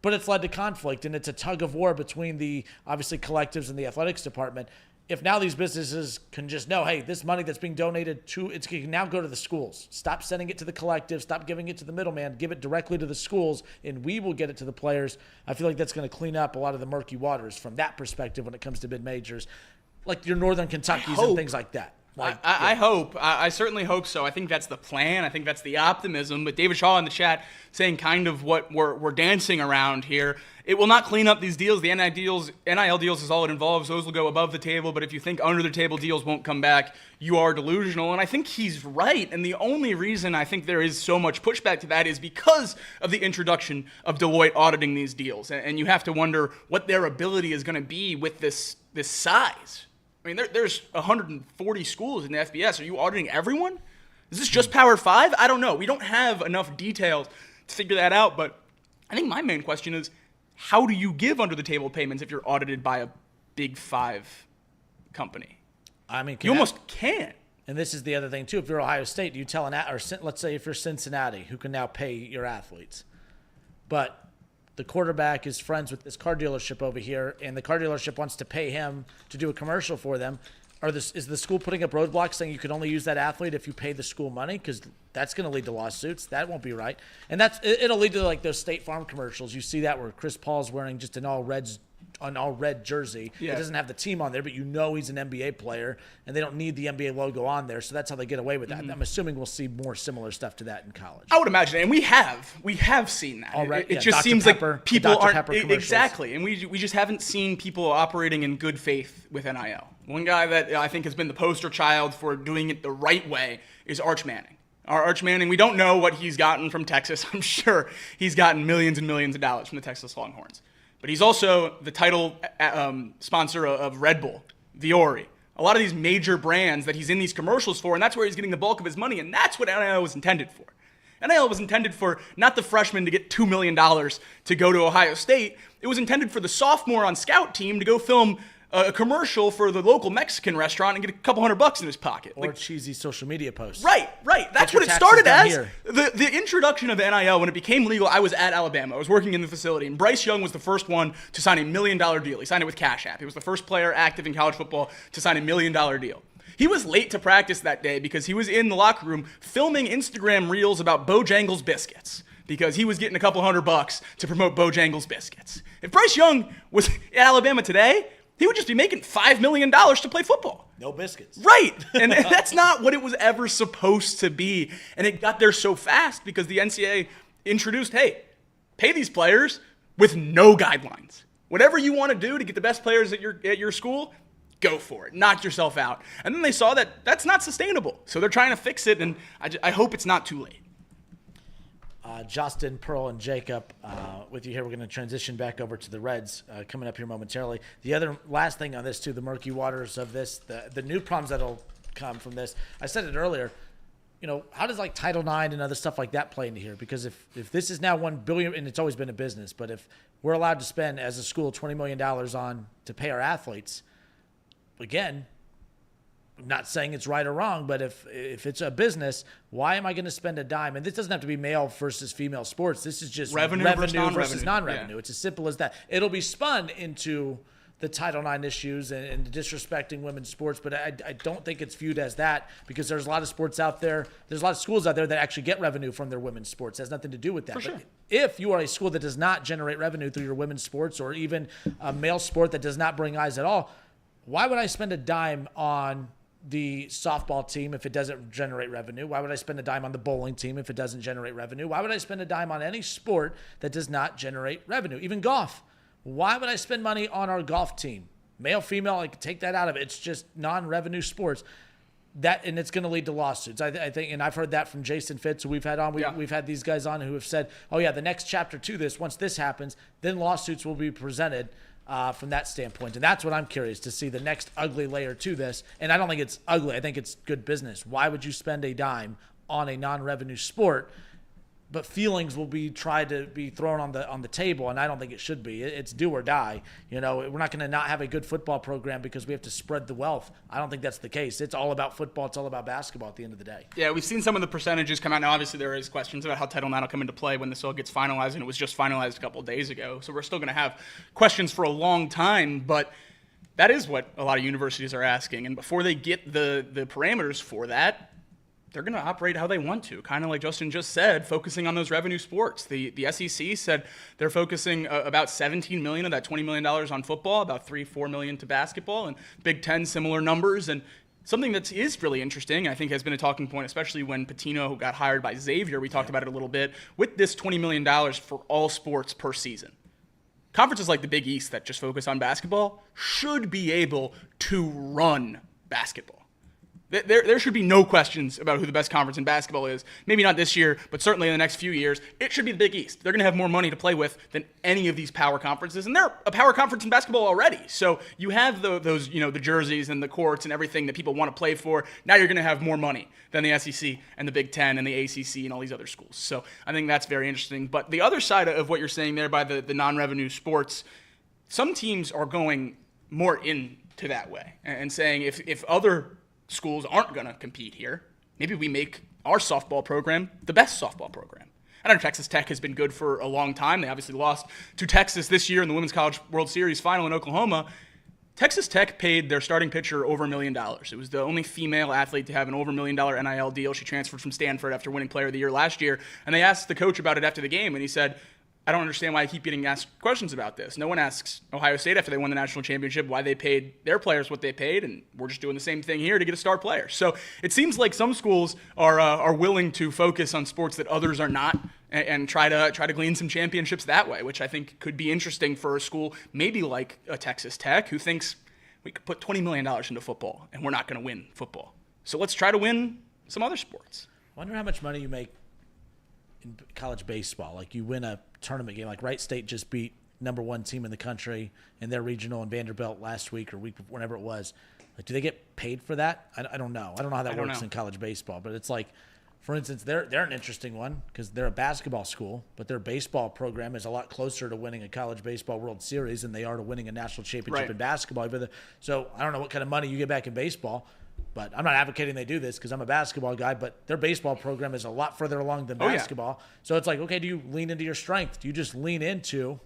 But it's led to conflict, and it's a tug of war between the, obviously, collectives and the athletics department. If now these businesses can just know, hey, this money that's being donated it can now go to the schools. Stop sending it to the collective. Stop giving it to the middleman. Give it directly to the schools, and we will get it to the players. I feel like that's going to clean up a lot of the murky waters from that perspective when it comes to mid-majors, like your Northern Kentuckys and things like that. I hope. I certainly hope so. I think that's the plan. I think that's the optimism. But David Shaw in the chat saying kind of what we're dancing around here. It will not clean up these deals. The NIL deals is all it involves. Those will go above the table. But if you think under the table deals won't come back, you are delusional. And I think he's right. And the only reason I think there is so much pushback to that is because of the introduction of Deloitte auditing these deals. And you have to wonder what their ability is going to be with this size. I mean, there's 140 schools in the FBS. Are you auditing everyone? Is this just Power 5? I don't know. We don't have enough details to figure that out. But I think my main question is, how do you give under-the-table payments if you're audited by a Big 5 company? I mean, you almost can't. And this is the other thing, too. If you're Ohio State, you tell or let's say if you're Cincinnati, who can now pay your athletes. But the quarterback is friends with this car dealership over here, and the car dealership wants to pay him to do a commercial for them. Is the school putting up roadblocks saying you can only use that athlete if you pay the school money? Because that's going to lead to lawsuits. That won't be right. And it'll lead to like those State Farm commercials. You see that where Chris Paul's wearing just an all red jersey. Yeah. It doesn't have the team on there, but he's an NBA player, and they don't need the NBA logo on there. So that's how they get away with that. I'm assuming we'll see more similar stuff to that in college. I would imagine, and we have seen that. It just Dr. seems Pepper, like people aren't exactly, and we just haven't seen people operating in good faith with NIL. One guy that I think has been the poster child for doing it the right way is Arch Manning. Arch Manning, we don't know what he's gotten from Texas. I'm sure he's gotten millions and millions of dollars from the Texas Longhorns. But he's also the title sponsor of Red Bull, Viore, a lot of these major brands that he's in these commercials for, and that's where he's getting the bulk of his money, and that's what NIL was intended for. NIL was intended for not the freshman to get $2 million to go to Ohio State. It was intended for the sophomore on scout team to go film a commercial for the local Mexican restaurant and get a couple $100 in his pocket. Or cheesy social media posts. Right. That's what it started as. The introduction of NIL, when it became legal, I was at Alabama. I was working in the facility, and Bryce Young was the first one to sign $1 million deal. He signed it with Cash App. He was the first player active in college football to sign $1 million deal. He was late to practice that day because he was in the locker room filming Instagram reels about Bojangles biscuits, because he was getting a couple $100 to promote Bojangles biscuits. If Bryce Young was at Alabama today, he would just be making $5 million to play football. No biscuits. Right. And that's not what it was ever supposed to be. And it got there so fast because the NCAA introduced, hey, pay these players with no guidelines. Whatever you want to do to get the best players at your school, go for it. Knock yourself out. And then they saw that that's not sustainable. So they're trying to fix it, and I hope it's not too late. Justin, Pearl, and Jacob with you here. We're going to transition back over to the Reds coming up here momentarily. The other last thing on this, too, the murky waters of this, the new problems that'll come from this. I said it earlier. How does like Title IX and other stuff like that play into here? Because if this is now $1 billion, and it's always been a business, but if we're allowed to spend as a school $20 million on to pay our athletes, again, I'm not saying it's right or wrong, but if it's a business, why am I going to spend a dime? And this doesn't have to be male versus female sports. This is just revenue versus non-revenue. Yeah. It's as simple as that. It'll be spun into the Title IX issues and disrespecting women's sports, but I don't think it's viewed as that, because there's a lot of sports out there. There's a lot of schools out there that actually get revenue from their women's sports. It has nothing to do with that. For sure. But if you are a school that does not generate revenue through your women's sports, or even a male sport that does not bring eyes at all, why would I spend a dime on the softball team if it doesn't generate revenue? Why would I spend a dime on the bowling team if it doesn't generate revenue? Why would I spend a dime on any sport that does not generate revenue? Even golf. Why would I spend money on our golf team? Male, female, I could take that out of it. It's just non-revenue sports. And it's going to lead to lawsuits. I think, and I've heard that from Jason Fitz, who we've had on. We've had these guys on who have said, oh yeah, the next chapter to this, once this happens, then lawsuits will be presented from that standpoint. And that's what I'm curious to see, the next ugly layer to this. And I don't think it's ugly. I think it's good business. Why would you spend a dime on a non-revenue sport but feelings will be tried to be thrown on the table, and I don't think it should be. It's do or die. We're not going to not have a good football program because we have to spread the wealth. I don't think that's the case. It's all about football. It's all about basketball at the end of the day. Yeah, we've seen some of the percentages come out. Now, obviously, there is questions about how Title IX will come into play when this all gets finalized, and it was just finalized a couple of days ago. So we're still going to have questions for a long time, but that is what a lot of universities are asking. And before they get the parameters for that, they're going to operate how they want to, kind of like Justin just said, focusing on those revenue sports. The SEC said they're focusing about $17 million of that $20 million on football, about $3-4 million to basketball, and Big Ten similar numbers. And something that is really interesting, I think has been a talking point, especially when Patino got hired by Xavier. We talked about it a little bit. With this $20 million for all sports per season, conferences like the Big East that just focus on basketball should be able to run basketball. There should be no questions about who the best conference in basketball is. Maybe not this year, but certainly in the next few years. It should be the Big East. They're going to have more money to play with than any of these power conferences, and they're a power conference in basketball already. So you have those, the jerseys and the courts and everything that people want to play for. Now you're going to have more money than the SEC and the Big Ten and the ACC and all these other schools. So I think that's very interesting. But the other side of what you're saying there by the non-revenue sports, some teams are going more into that way and saying if other schools aren't going to compete here, maybe we make our softball program the best softball program. I know Texas Tech has been good for a long time. They obviously lost to Texas this year in the Women's College World Series final in Oklahoma. Texas Tech paid their starting pitcher over $1 million. It was the only female athlete to have an over $1 million NIL deal. She transferred from Stanford after winning Player of the Year last year. And they asked the coach about it after the game, and he said, I don't understand why I keep getting asked questions about this. No one asks Ohio State after they won the national championship why they paid their players what they paid, and we're just doing the same thing here to get a star player. So it seems like some schools are willing to focus on sports that others are not, and try to glean some championships that way, which I think could be interesting for a school maybe like a Texas Tech who thinks we could put $20 million into football and we're not going to win football. So let's try to win some other sports. I wonder how much money you make in college baseball. Like you win a tournament game, like Wright State just beat number one team in the country in their regional in Vanderbilt last week or week before, whenever it was. Like, do they get paid for that? I don't know. I don't know how that works in college baseball, but it's like, for instance, they're an interesting one because they're a basketball school, but their baseball program is a lot closer to winning a college baseball World Series than they are to winning a national championship in basketball. So I don't know what kind of money you get back in baseball. But I'm not advocating they do this because I'm a basketball guy, but their baseball program is a lot further along than basketball. Yeah. So it's like, okay, do you lean into your strength? Do you just lean into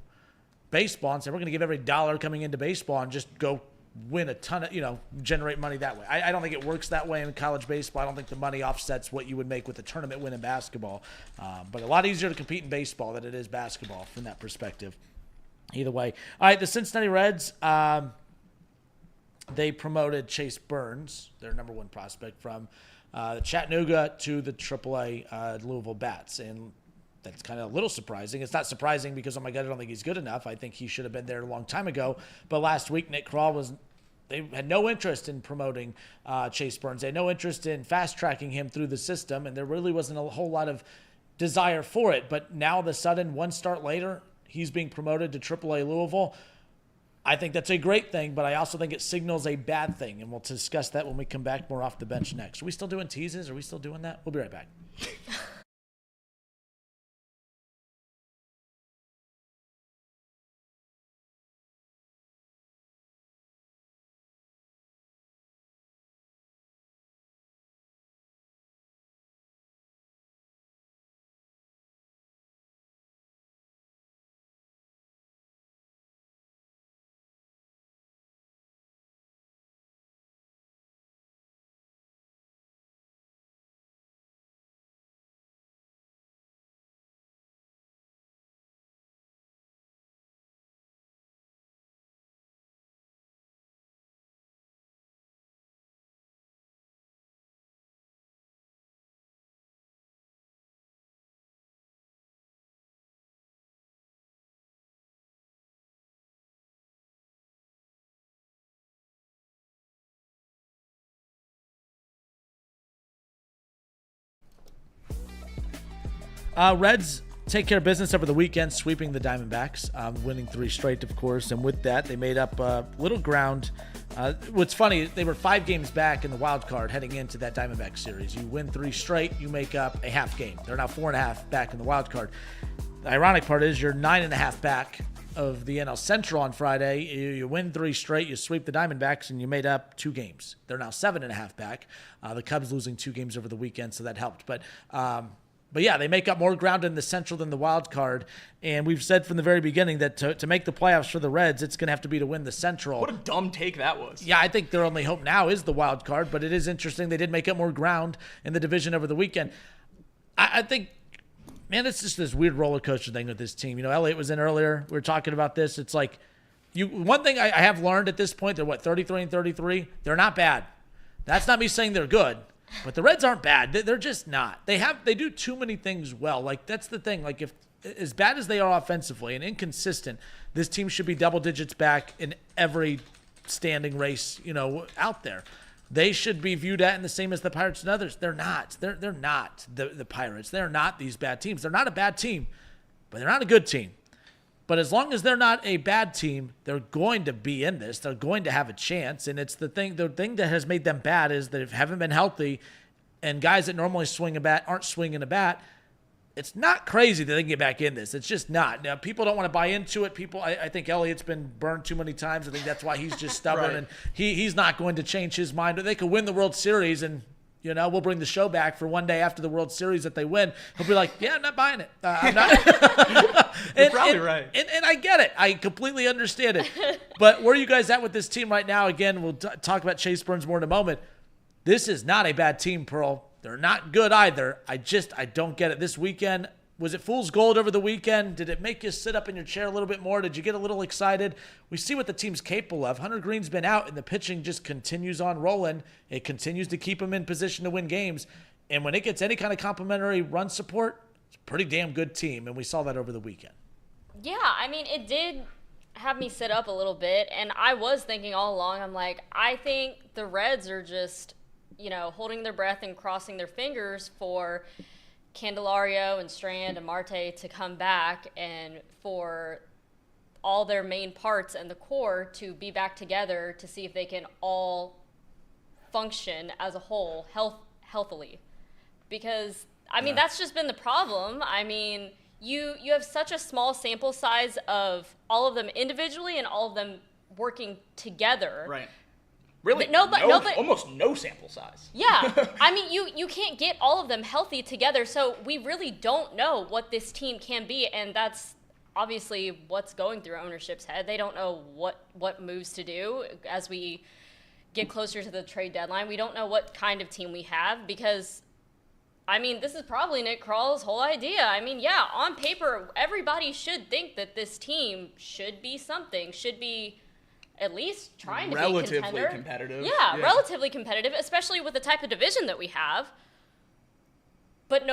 baseball and say, we're going to give every dollar coming into baseball and just go win a ton of, generate money that way? I don't think it works that way in college baseball. I don't think the money offsets what you would make with a tournament win in basketball. But a lot easier to compete in baseball than it is basketball from that perspective. Either way. All right, the Cincinnati Reds, they promoted Chase Burns, their number one prospect, from Chattanooga to the AAA Louisville Bats. And that's kind of a little surprising. It's not surprising because, oh my God, I don't think he's good enough. I think he should have been there a long time ago. But last week, Nick Krall they had no interest in promoting Chase Burns. They had no interest in fast-tracking him through the system, and there really wasn't a whole lot of desire for it. But now, all of a sudden, one start later, he's being promoted to AAA Louisville. I think that's a great thing, but I also think it signals a bad thing, and we'll discuss that when we come back more off the bench next. Are we still doing teases? Are we still doing that? We'll be right back. Reds take care of business over the weekend, sweeping the Diamondbacks, winning 3 straight, of course. And with that, they made up little ground. What's funny, they were 5 games back in the wild card heading into that Diamondback series. You win 3 straight, you make up a half game. They're now 4.5 back in the wild card. The ironic part is you're 9.5 back of the NL Central on Friday. You win 3 straight, you sweep the Diamondbacks, and you made up 2 games. They're now 7.5 back. The Cubs losing 2 games over the weekend, so that helped. But yeah, they make up more ground in the Central than the wild card. And we've said from the very beginning that to make the playoffs for the Reds, it's going to have to be to win the Central. What a dumb take that was. Yeah, I think their only hope now is the wild card, but it is interesting. They did make up more ground in the division over the weekend. I think, man, it's just this weird roller coaster thing with this team. You know, Elliot was in earlier. We were talking about this. It's like, one thing I have learned at this point, they're 33-33? They're not bad. That's not me saying they're good. But the Reds aren't bad. They're just not. They do too many things well. Like, that's the thing. Like, if as bad as they are offensively and inconsistent, this team should be double digits back in every standing race, out there. They should be viewed at in the same as the Pirates and others. They're not. They're not the Pirates. They're not these bad teams. They're not a bad team, but they're not a good team. But as long as they're not a bad team, they're going to be in this. They're going to have a chance. And it's the thing that has made them bad is that if they haven't been healthy and guys that normally swing a bat aren't swinging a bat, it's not crazy that they can get back in this. It's just not. Now, people don't want to buy into it. I think Elliott's been burned too many times. I think that's why he's just stubborn. Right. And he's not going to change his mind. They could win the World Series and we'll bring the show back for one day after the World Series that they win. He'll be like, yeah, I'm not buying it. I'm not. You're probably right. And I get it. I completely understand it. But where are you guys at with this team right now? Again, we'll talk about Chase Burns more in a moment. This is not a bad team, Pearl. They're not good either. I don't get it. This weekend, was it fool's gold over the weekend? Did it make you sit up in your chair a little bit more? Did you get a little excited? We see what the team's capable of. Hunter Green's been out, and the pitching just continues on rolling. It continues to keep him in position to win games. And when it gets any kind of complimentary run support, it's a pretty damn good team, and we saw that over the weekend. Yeah, I mean, it did have me sit up a little bit, and I was thinking all along, I'm like, I think the Reds are just, holding their breath and crossing their fingers for Candelario and Strand and Marte to come back and for all their main parts and the core to be back together to see if they can all function as a whole healthily. Because, that's just been the problem. I mean, you have such a small sample size of all of them individually and all of them working together. Right. Really? Almost no sample size. Yeah. I mean, you can't get all of them healthy together, so we really don't know what this team can be, and that's obviously what's going through ownership's head. They don't know what moves to do as we get closer to the trade deadline. We don't know what kind of team we have because, this is probably Nick Kral's whole idea. On paper, everybody should think that this team should be something, should be at least trying to be relatively competitive. Yeah, relatively competitive, especially with the type of division that we have. But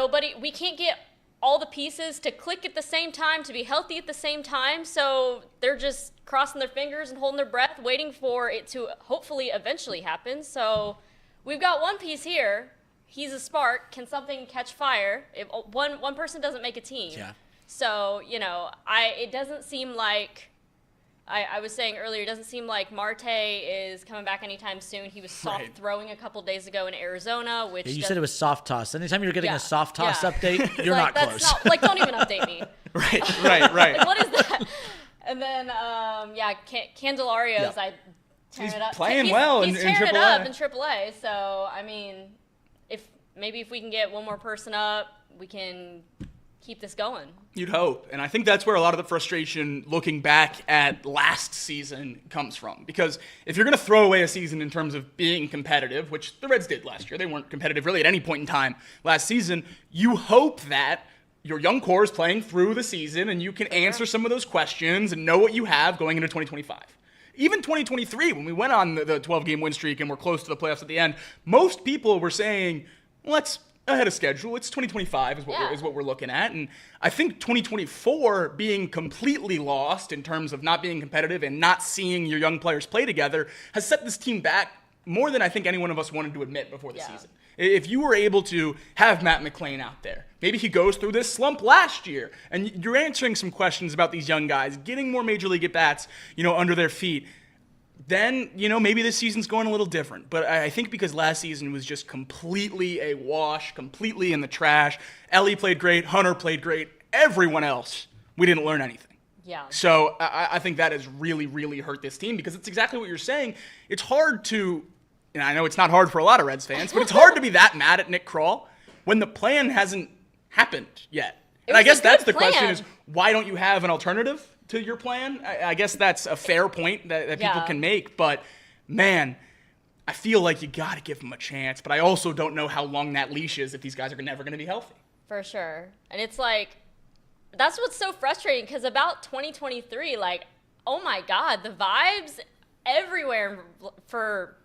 we can't get all the pieces to click at the same time, to be healthy at the same time. So they're just crossing their fingers and holding their breath, waiting for it to hopefully eventually happen. So we've got one piece here. He's a spark. Can something catch fire? If one person doesn't make a team. Yeah. So, it doesn't seem like, I was saying earlier, it doesn't seem like Marte is coming back anytime soon. He was soft throwing a couple days ago in Arizona, which you said it was soft toss. Anytime you're getting a soft toss update, you're like, not close. Don't even update me. Right. Like, what is that? And then, Candelario's, He's it up. Playing well he's in tearing AAA. it up in AAA. So, if we can get one more person up, we can keep this going. You'd hope. And I think that's where a lot of the frustration looking back at last season comes from. Because if you're going to throw away a season in terms of being competitive, which the Reds did last year, they weren't competitive really at any point in time last season, you hope that your young core is playing through the season and you can answer some of those questions and know what you have going into 2025. Even 2023, when we went on the 12-game win streak and we're close to the playoffs at the end, most people were saying, let's ahead of schedule. It's 2025 is what we're looking at. And I think 2024 being completely lost in terms of not being competitive and not seeing your young players play together has set this team back more than I think any one of us wanted to admit before the season. If you were able to have Matt McLain out there, maybe he goes through this slump last year, and you're answering some questions about these young guys, getting more major league at-bats, under their feet, then, maybe this season's going a little different. But I think because last season was just completely a wash, completely in the trash. Ellie played great, Hunter played great, everyone else, we didn't learn anything. Yeah. So I think that has really, really hurt this team because it's exactly what you're saying. It's hard to, and I know it's not hard for a lot of Reds fans, but it's hard to be that mad at Nick Krall when the plan hasn't happened yet. And I guess that's the question is, why don't you have an alternative to your plan? I guess that's a fair point that people can make. But, man, I feel like you got to give them a chance. But I also don't know how long that leash is if these guys are never going to be healthy. For sure. And it's like, that's what's so frustrating because about 2023, like, oh, my God, the vibes everywhere for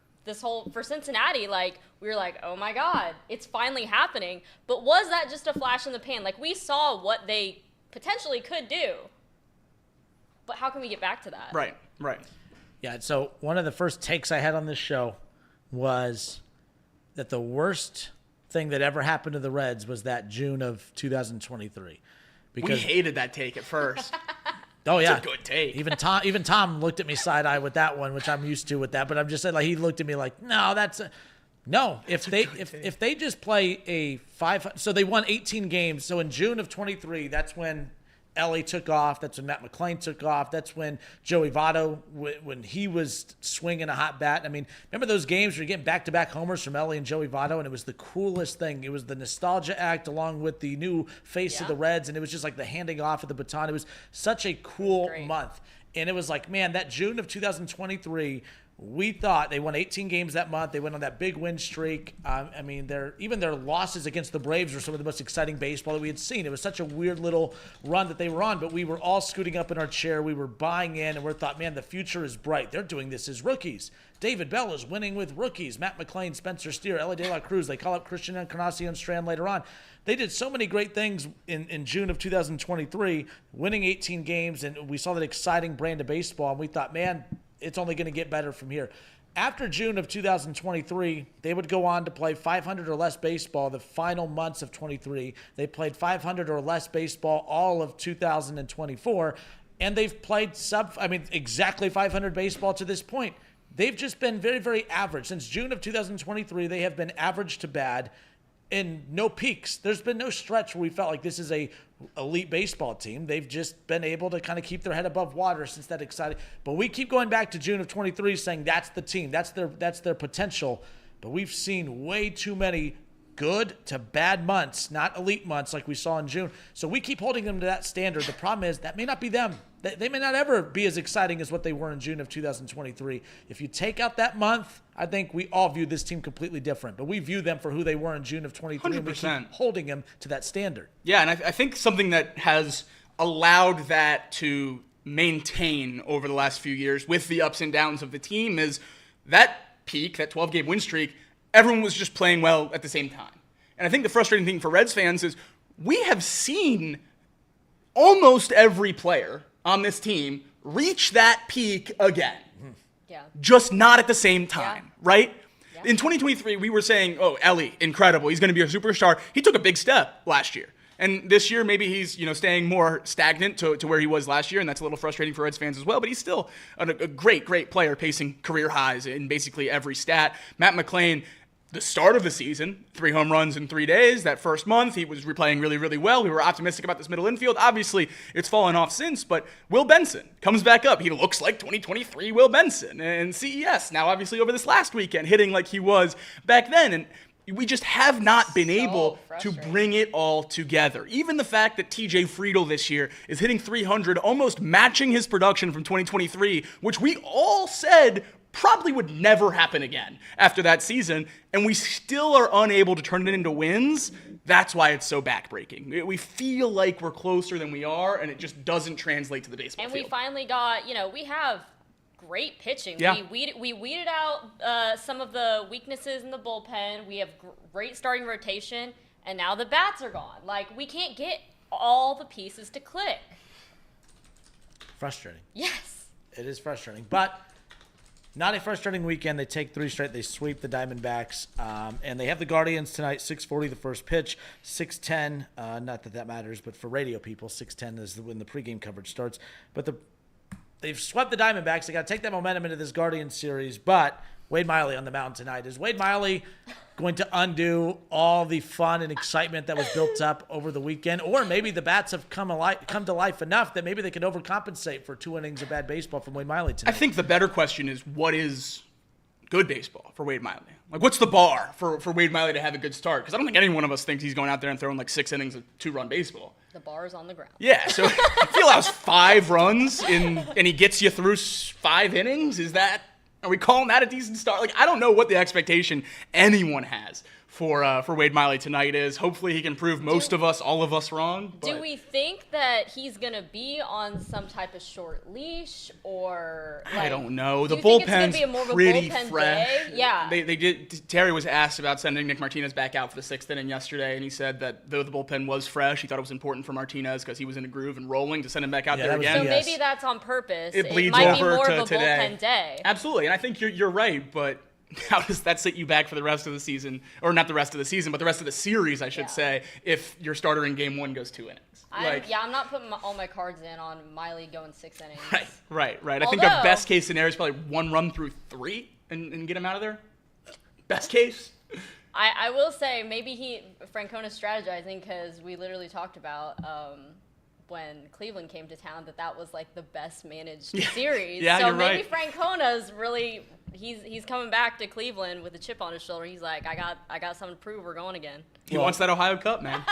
Cincinnati, like, we were like, oh, my God, it's finally happening. But was that just a flash in the pan? Like, we saw what they potentially could do. But how can we get back to that? Right. Yeah, so one of the first takes I had on this show was that the worst thing that ever happened to the Reds was that June of 2023. We hated that take at first. Oh, yeah. It's a good take. Even Tom looked at me side-eye with that one, which I'm used to with that. But I'm just saying, like, he looked at me like, no, no. If they just play a 500, so they won 18 games. So in June of 23, that's when Ellie took off. That's when Matt McLain took off. That's when Joey Votto, when he was swinging a hot bat. I mean, remember those games where you're getting back-to-back homers from Ellie and Joey Votto, and it was the coolest thing. It was the nostalgia act along with the new face of the Reds, and it was just like the handing off of the baton. It was such a cool month. And it was like, man, that June of 2023, we thought they won 18 games that month. They went on that big win streak. I mean, their losses against the Braves were some of the most exciting baseball that we had seen. It was such a weird little run that they were on, but we were all scooting up in our chair. We were buying in, and we thought, man, the future is bright. They're doing this as rookies. David Bell is winning with rookies. Matt McLain, Spencer Steer, Ellie De La Cruz. They call up Christian Encarnacion-Strand later on. They did so many great things in June of 2023, winning 18 games, and we saw that exciting brand of baseball, and we thought, man, it's only going to get better from here. After June of 2023, they would go on to play 500 or less baseball the final months of 23. They played 500 or less baseball all of 2024, and they've played exactly 500 baseball to this point. They've just been very, very average. Since June of 2023, they have been average to bad and no peaks. There's been no stretch where we felt like this is a elite baseball team. They've just been able to kind of keep their head above water since that exciting. But we keep going back to June of 23 saying that's the team. That's their potential. But we've seen way too many good to bad months, not elite months like we saw in June. So we keep holding them to that standard. The problem is that may not be them. They may not ever be as exciting as what they were in June of 2023. If you take out that month, I think we all view this team completely different. But we view them for who they were in June of 23, 100%. And we keep holding them to that standard. Yeah, and I think something that has allowed that to maintain over the last few years with the ups and downs of the team is that peak, that 12-game win streak, everyone was just playing well at the same time. And I think the frustrating thing for Reds fans is we have seen almost every player on this team reach that peak again. Yeah. Just not at the same time, right? Yeah. In 2023, we were saying, oh, Ellie, incredible. He's going to be a superstar. He took a big step last year. And this year, maybe he's staying more stagnant to where he was last year, and that's a little frustrating for Reds fans as well. But he's still a great, great player, pacing career highs in basically every stat. Matt McLain, the start of the season, 3 home runs in 3 days. That first month, he was replaying really, really well. We were optimistic about this middle infield. Obviously, it's fallen off since, but Will Benson comes back up. He looks like 2023 Will Benson. And CES, now obviously over this last weekend, hitting like he was back then. And we just have not been able to bring it all together. Even the fact that TJ Friedl this year is hitting 300, almost matching his production from 2023, which we all said probably would never happen again after that season, and we still are unable to turn it into wins. That's why it's so backbreaking. We feel like we're closer than we are, and it just doesn't translate to the baseball field. And we finally got, we have great pitching. Yeah. We weeded out some of the weaknesses in the bullpen. We have great starting rotation, and now the bats are gone. Like, we can't get all the pieces to click. Frustrating. Yes. It is frustrating, but Not a frustrating weekend. They take 3 straight. They sweep the Diamondbacks. And they have the Guardians tonight, 6:40 the first pitch, 6:10. Not that that matters, but for radio people, 6:10 is when the pregame coverage starts. But they've swept the Diamondbacks. They got to take that momentum into this Guardians series. But Wade Miley on the mound tonight. Is Wade Miley going to undo all the fun and excitement that was built up over the weekend? Or maybe the bats have come to life enough that maybe they can overcompensate for 2 innings of bad baseball from Wade Miley tonight. I think the better question is, what is good baseball for Wade Miley? Like, what's the bar for Wade Miley to have a good start? Because I don't think any one of us thinks he's going out there and throwing like 6 innings of 2-run baseball. The bar is on the ground. Yeah, so if he allows 5 runs and he gets you through 5 innings, are we calling that a decent start? Like, I don't know what the expectation anyone has for Wade Miley tonight is. Hopefully he can prove all of us wrong. But. Do we think that he's going to be on some type of short leash or like, I don't know. The bullpen's bullpen's pretty fresh. Day? Yeah. They did. Terry was asked about sending Nick Martinez back out for the 6th inning yesterday, and he said that though the bullpen was fresh, he thought it was important for Martinez because he was in a groove and rolling to send him back out there again. So maybe that's on purpose. It bleeds might over be more to of a today. bullpen day. Absolutely, and I think you're right, but how does that set you back for the rest of the season? Or not the rest of the season, but the rest of the series, I should say, if your starter in game 1 goes 2 innings. I'm not putting all my cards in on Miley going 6 innings. Right. I think a best case scenario is probably 1 run through 3 and get him out of there. Best case. I will say maybe Francona's strategizing because we literally talked about when Cleveland came to town that was like the best managed series. Yeah, so you're maybe right. Francona's really he's coming back to Cleveland with a chip on his shoulder. He's like, I got something to prove. We're going again. He wants that Ohio Cup, man.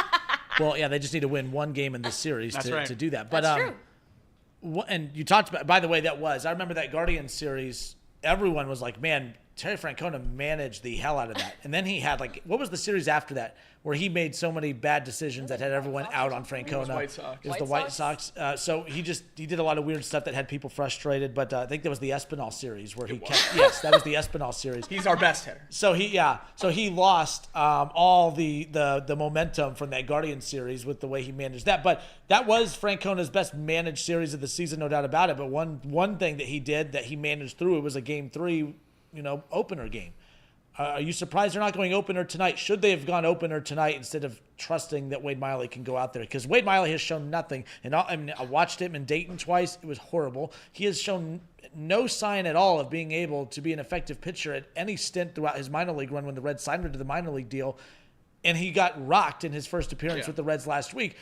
Well, yeah, they just need to win 1 game in this series to do that. But that's true. And you talked about, by the way, I remember that Guardians series. Everyone was like, man, Terry Francona managed the hell out of that. And then he had what was the series after that where he made so many bad decisions that had everyone out on Francona? It was the White Sox. So he did a lot of weird stuff that had people frustrated. But I think that was the Espinal series where yes, that was the Espinal series. He's our best hitter. So he lost all the momentum from that Guardian series with the way he managed that. But that was Francona's best managed series of the season, no doubt about it. But one thing that he did that he managed through, it was a game 3, opener game. Are you surprised they're not going opener tonight? Should they have gone opener tonight instead of trusting that Wade Miley can go out there? Because Wade Miley has shown nothing. And I watched him in Dayton twice. It was horrible. He has shown no sign at all of being able to be an effective pitcher at any stint throughout his minor league run when the Reds signed him to the minor league deal. And he got rocked in his first appearance with the Reds last week.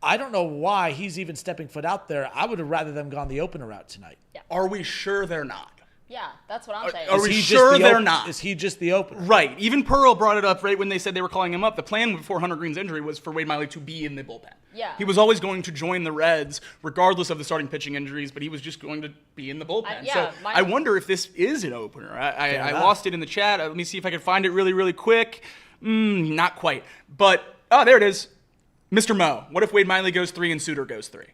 I don't know why he's even stepping foot out there. I would have rather them gone the opener route tonight. Yeah. Are we sure they're not? Yeah, that's what I'm saying. Are we sure they're not? Is he just the opener? Right. Even Pearl brought it up right when they said they were calling him up. The plan before Hunter Green's injury was for Wade Miley to be in the bullpen. Yeah. He was always going to join the Reds regardless of the starting pitching injuries, but he was just going to be in the bullpen. I wonder if this is an opener. I lost it in the chat. Let me see if I can find it really, really quick. Not quite. But, there it is. Mr. Mo. What if Wade Miley goes 3 and Suter goes 3?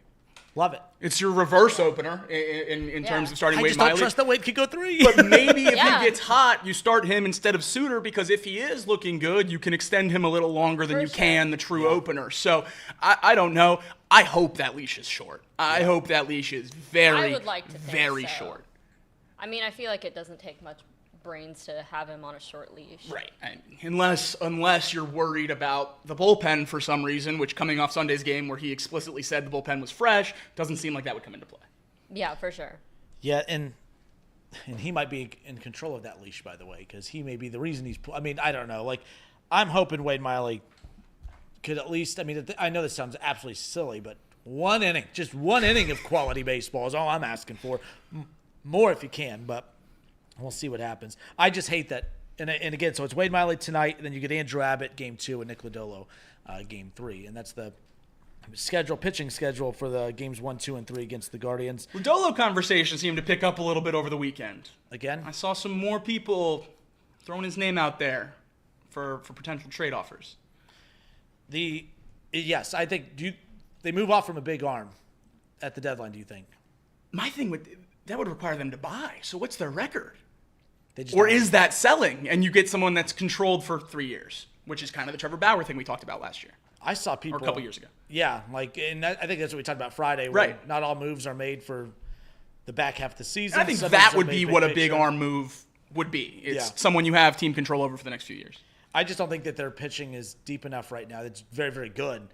Love it. It's your reverse opener in terms of starting Wade Miley. I just don't trust that Wade could go 3. But maybe if he gets hot, you start him instead of Suter because if he is looking good, you can extend him a little longer than can the true opener. So I don't know. I hope that leash is short. I hope that leash is very short. I mean, I feel like it doesn't take much brains to have him on a short leash. Right. Unless you're worried about the bullpen for some reason, which coming off Sunday's game where he explicitly said the bullpen was fresh, doesn't seem like that would come into play. Yeah, for sure. Yeah, and he might be in control of that leash, by the way, because he may be the reason he's – I mean, I don't know. I'm hoping Wade Miley could at least – I mean, I know this sounds absolutely silly, but 1 inning, just 1 inning of quality baseball is all I'm asking for. More if you can, but – we'll see what happens. I just hate that. And again, so it's Wade Miley tonight, and then you get Andrew Abbott game 2 and Nick Lodolo game 3. And that's the pitching schedule for the games 1, 2, and 3 against the Guardians. Lodolo conversation seemed to pick up a little bit over the weekend. Again? I saw some more people throwing his name out there for potential trade offers. Yes, I think they move off from a big arm at the deadline, do you think? My thing that would require them to buy. So what's their record? Or is that selling and you get someone that's controlled for 3 years, which is kind of the Trevor Bauer thing we talked about last year. I saw people. Or a couple years ago. Yeah, and I think that's what we talked about Friday. Right. Not all moves are made for the back half of the season. And I think that would be what a big arm move would be. It's someone you have team control over for the next few years. I just don't think that their pitching is deep enough right now. It's very, very good.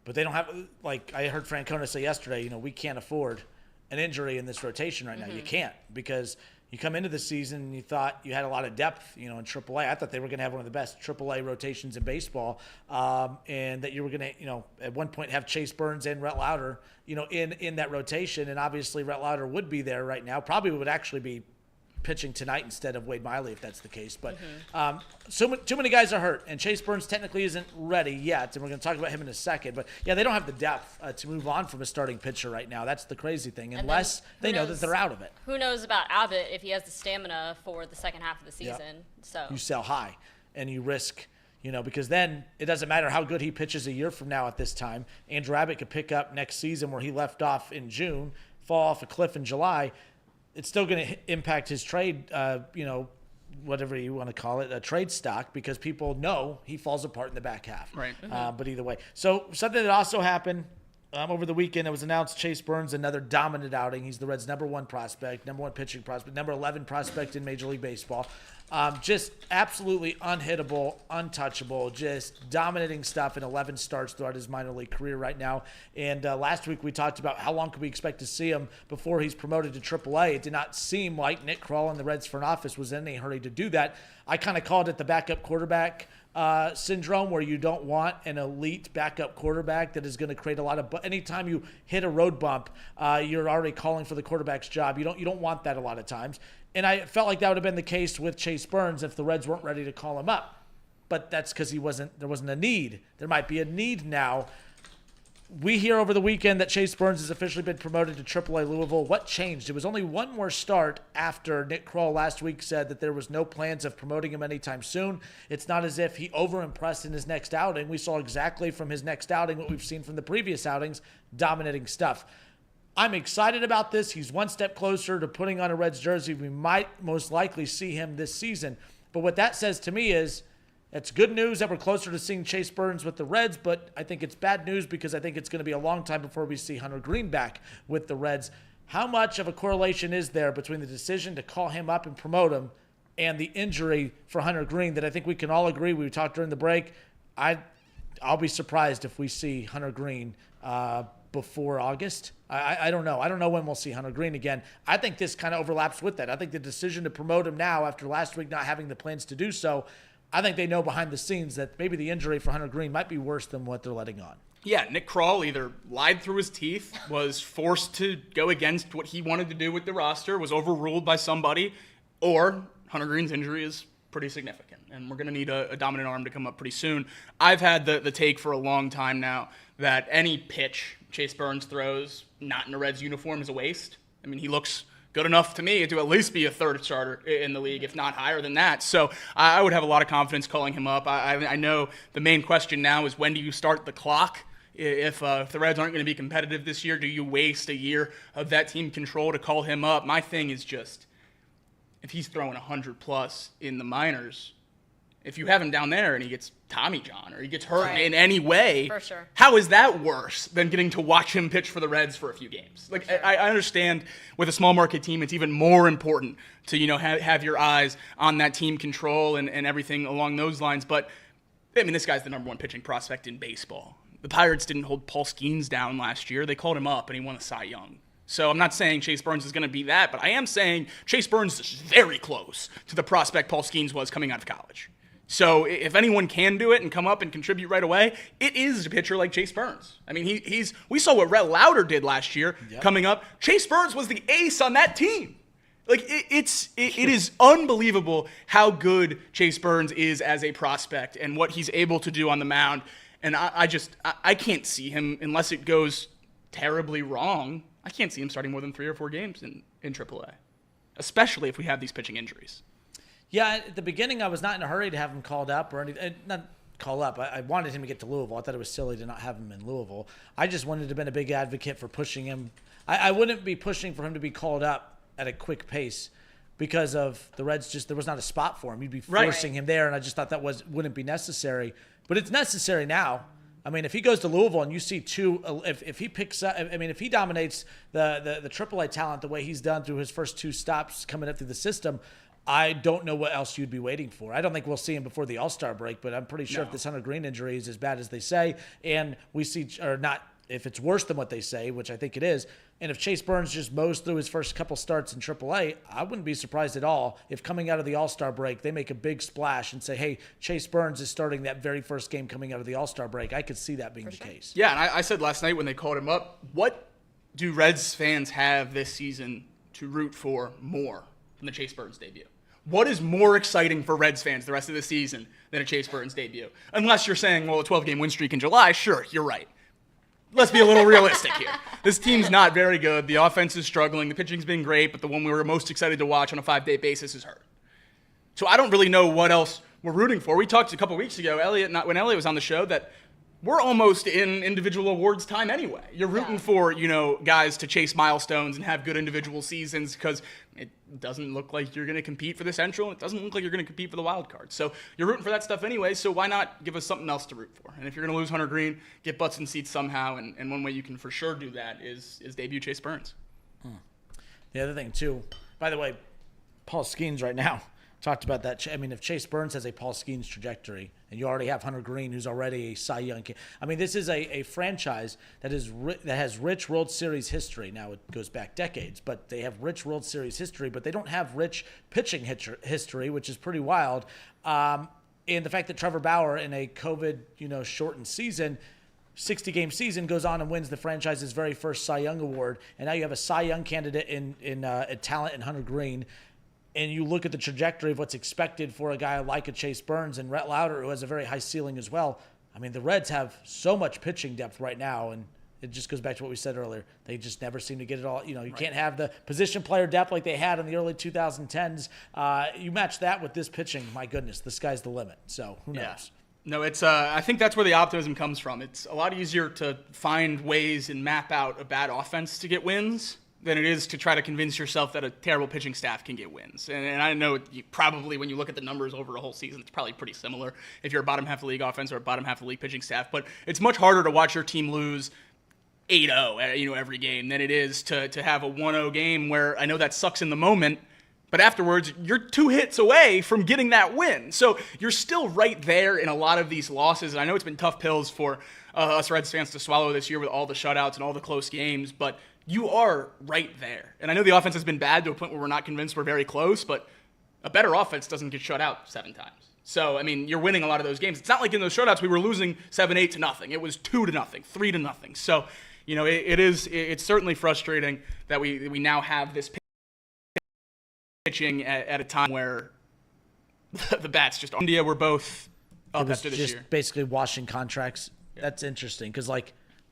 But they don't have, like I heard Francona say yesterday, we can't afford an injury in this rotation right now. You can't, because you come into the season and you thought you had a lot of depth, in AAA. I thought they were going to have one of the best AAA rotations in baseball, and that you were going to, at one point have Chase Burns and Rhett Lauder, in that rotation. And obviously Rhett Lauder would be there right now. Probably would actually be pitching tonight instead of Wade Miley if that's the case. But too many guys are hurt, and Chase Burns technically isn't ready yet, and we're going to talk about him in a second. But, yeah, they don't have the depth to move on from a starting pitcher right now. That's the crazy thing, unless they know that they're out of it. Who knows about Abbott if he has the stamina for the second half of the season. Yep. So you sell high, and you risk because then it doesn't matter how good he pitches a year from now at this time. Andrew Abbott could pick up next season where he left off in June, fall off a cliff in July. It's still going to impact his trade, whatever you want to call it, a trade stock, because people know he falls apart in the back half. Right. But either way. So something that also happened over the weekend, it was announced Chase Burns, another dominant outing. He's the Reds' number 1 prospect, number 1 pitching prospect, number 11 prospect in Major League Baseball. Just absolutely unhittable, untouchable, just dominating stuff in 11 starts throughout his minor league career right now. And last week we talked about how long could we expect to see him before he's promoted to AAA. It did not seem like Nick Krall and the Reds front office was in any hurry to do that. I kind of called it the backup quarterback syndrome, where you don't want an elite backup quarterback that is going to create a lot of. Anytime you hit a road bump, you're already calling for the quarterback's job. You don't want that a lot of times. And I felt like that would have been the case with Chase Burns if the Reds weren't ready to call him up. But that's because there wasn't a need. There might be a need now. We hear over the weekend that Chase Burns has officially been promoted to AAA Louisville. What changed? It was only one more start after Nick Krall last week said that there was no plans of promoting him anytime soon. It's not as if he over-impressed in his next outing. We saw exactly from his next outing what we've seen from the previous outings, dominating stuff. I'm excited about this. He's one step closer to putting on a Reds jersey. We might most likely see him this season. But what that says to me is it's good news that we're closer to seeing Chase Burns with the Reds, but I think it's bad news because I think it's going to be a long time before we see Hunter Green back with the Reds. How much of a correlation is there between the decision to call him up and promote him and the injury for Hunter Green that I think we can all agree? We talked during the break. I'll be surprised if we see Hunter Green before August. I don't know. I don't know when we'll see Hunter Green again. I think this kind of overlaps with that. I think the decision to promote him now after last week not having the plans to do so, I think they know behind the scenes that maybe the injury for Hunter Green might be worse than what they're letting on. Yeah, Nick Krall either lied through his teeth, was forced to go against what he wanted to do with the roster, was overruled by somebody, or Hunter Green's injury is pretty significant, and we're going to need a dominant arm to come up pretty soon. I've had the take for a long time now that any pitch Chase Burns throws not in a Reds uniform is a waste. I mean, he looks good enough to me to at least be a third starter in the league, if not higher than that. So I would have a lot of confidence calling him up. I know the main question now is, when do you start the clock? If the Reds aren't going to be competitive this year, do you waste a year of that team control to call him up? My thing is just, if he's throwing 100+ in the minors, if you have him down there and he gets Tommy John or he gets hurt in any way, for sure, how is that worse than getting to watch him pitch for the Reds for a few games? Like, sure. I understand with a small market team, it's even more important to have your eyes on that team control and everything along those lines. But I mean, this guy's the number 1 pitching prospect in baseball. The Pirates didn't hold Paul Skeens down last year. They called him up and he won a Cy Young. So I'm not saying Chase Burns is going to be that, but I am saying Chase Burns is very close to the prospect Paul Skeens was coming out of college. So if anyone can do it and come up and contribute right away, it is a pitcher like Chase Burns. I mean, we saw what Rhett Lauder did last year coming up. Chase Burns was the ace on that team. Like, it is unbelievable how good Chase Burns is as a prospect and what he's able to do on the mound. And I can't see him, unless it goes terribly wrong, I can't see him starting more than 3 or 4 games in AAA, especially if we have these pitching injuries. Yeah, at the beginning, I was not in a hurry to have him called up or anything. Not call up. I wanted him to get to Louisville. I thought it was silly to not have him in Louisville. I just wanted to have been a big advocate for pushing him. I wouldn't be pushing for him to be called up at a quick pace because of the Reds. There was not a spot for him. You'd be forcing him there, and I just thought that wouldn't be necessary. But it's necessary now I mean, if he goes to Louisville and you see if he picks up, I mean, if he dominates the AAA talent the way he's done through his first 2 stops coming up through the system, I don't know what else you'd be waiting for. I don't think we'll see him before the All-Star break, but I'm pretty sure if this Hunter Green injury is as bad as they say, and we see, or not, if it's worse than what they say, which I think it is, and if Chase Burns just mows through his first couple starts in AAA, I wouldn't be surprised at all if coming out of the All-Star break, they make a big splash and say, hey, Chase Burns is starting that very first game coming out of the All-Star break. I could see that being the case. Yeah, and I said last night when they called him up, what do Reds fans have this season to root for more than the Chase Burns debut? What is more exciting for Reds fans the rest of the season than a Chase Burns debut? Unless you're saying, well, a 12-game win streak in July, sure, you're right. Let's be a little realistic here. This team's not very good. The offense is struggling. The pitching's been great, but the one we were most excited to watch on a 5-day basis is hurt. So I don't really know what else we're rooting for. We talked a couple weeks ago, when Elliot was on the show, that we're almost in individual awards time anyway. You're rooting for, guys to chase milestones and have good individual seasons because it doesn't look like you're going to compete for the Central. It doesn't look like you're going to compete for the wild card. So you're rooting for that stuff anyway, so why not give us something else to root for? And if you're going to lose Hunter Green, get butts in seats somehow, and one way you can for sure do that is debut Chase Burns. The other thing, too, by the way, Paul Skeens right now talked about that. I mean, if Chase Burns has a Paul Skeens trajectory, and you already have Hunter Green, who's already a Cy Young kid. I mean, this is a franchise that has rich World Series history. Now, it goes back decades, but they have rich World Series history, but they don't have rich pitching history, which is pretty wild. And the fact that Trevor Bauer, in a COVID, shortened season, 60-game season, goes on and wins the franchise's very first Cy Young award, and now you have a Cy Young candidate in talent in Hunter Green. And you look at the trajectory of what's expected for a guy like a Chase Burns and Rhett Lauder, who has a very high ceiling as well. I mean, the Reds have so much pitching depth right now, and it just goes back to what we said earlier. They just never seem to get it all. You can't have the position player depth like they had in the early 2010s. You match that with this pitching, my goodness, the sky's the limit. So who knows? Yeah. No, it's. I think that's where the optimism comes from. It's a lot easier to find ways and map out a bad offense to get wins than it is to try to convince yourself that a terrible pitching staff can get wins. And I know probably when you look at the numbers over a whole season, it's probably pretty similar if you're a bottom half of the league offense or a bottom half of the league pitching staff. But it's much harder to watch your team lose 8-0, every game than it is to have a 1-0 game where I know that sucks in the moment, but afterwards you're 2 hits away from getting that win. So you're still right there in a lot of these losses. And I know it's been tough pills for us Reds fans to swallow this year with all the shutouts and all the close games, but you are right there. And I know the offense has been bad to a point where we're not convinced we're very close, but a better offense doesn't get shut out 7 times. So, I mean, you're winning a lot of those games. It's not like in those shutouts we were losing 7-8 to nothing. It was 2-0, 3-0. So, it's certainly frustrating that we now have this pitching at a time where the bats just aren't. India were both up after this year. Just basically washing contracts. Yeah. That's interesting because,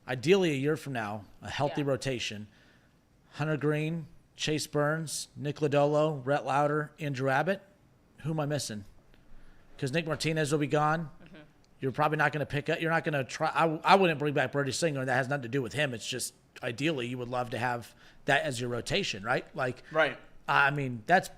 ideally, a year from now, a healthy rotation. Hunter Green, Chase Burns, Nick Lodolo, Rhett Lauder, Andrew Abbott. Who am I missing? Because Nick Martinez will be gone. Mm-hmm. You're probably not going to pick up. You're not going to try. I wouldn't bring back Brady Singer. That has nothing to do with him. It's just ideally you would love to have that as your rotation, right? Right. I mean, that's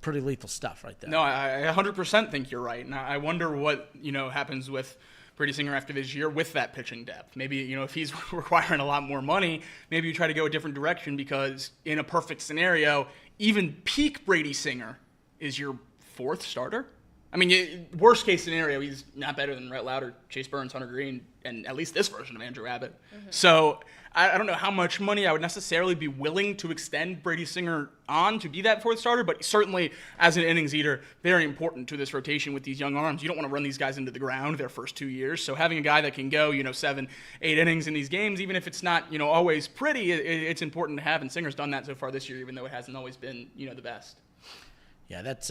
pretty lethal stuff right there. No, I 100% think you're right. Now, I wonder what happens with Brady Singer after this year with that pitching depth. Maybe, if he's requiring a lot more money, maybe you try to go a different direction because in a perfect scenario, even peak Brady Singer is your 4th starter. I mean, worst case scenario, he's not better than Rhett Lauder, Chase Burns, Hunter Green, and at least this version of Andrew Abbott. Mm-hmm. So I don't know how much money I would necessarily be willing to extend Brady Singer on to be that 4th starter, but certainly as an innings eater, very important to this rotation with these young arms. You don't want to run these guys into the ground their first 2 years. So having a guy that can go, 7-8 innings in these games, even if it's not, always pretty, it's important to have. And Singer's done that so far this year, even though it hasn't always been, the best. Yeah, that's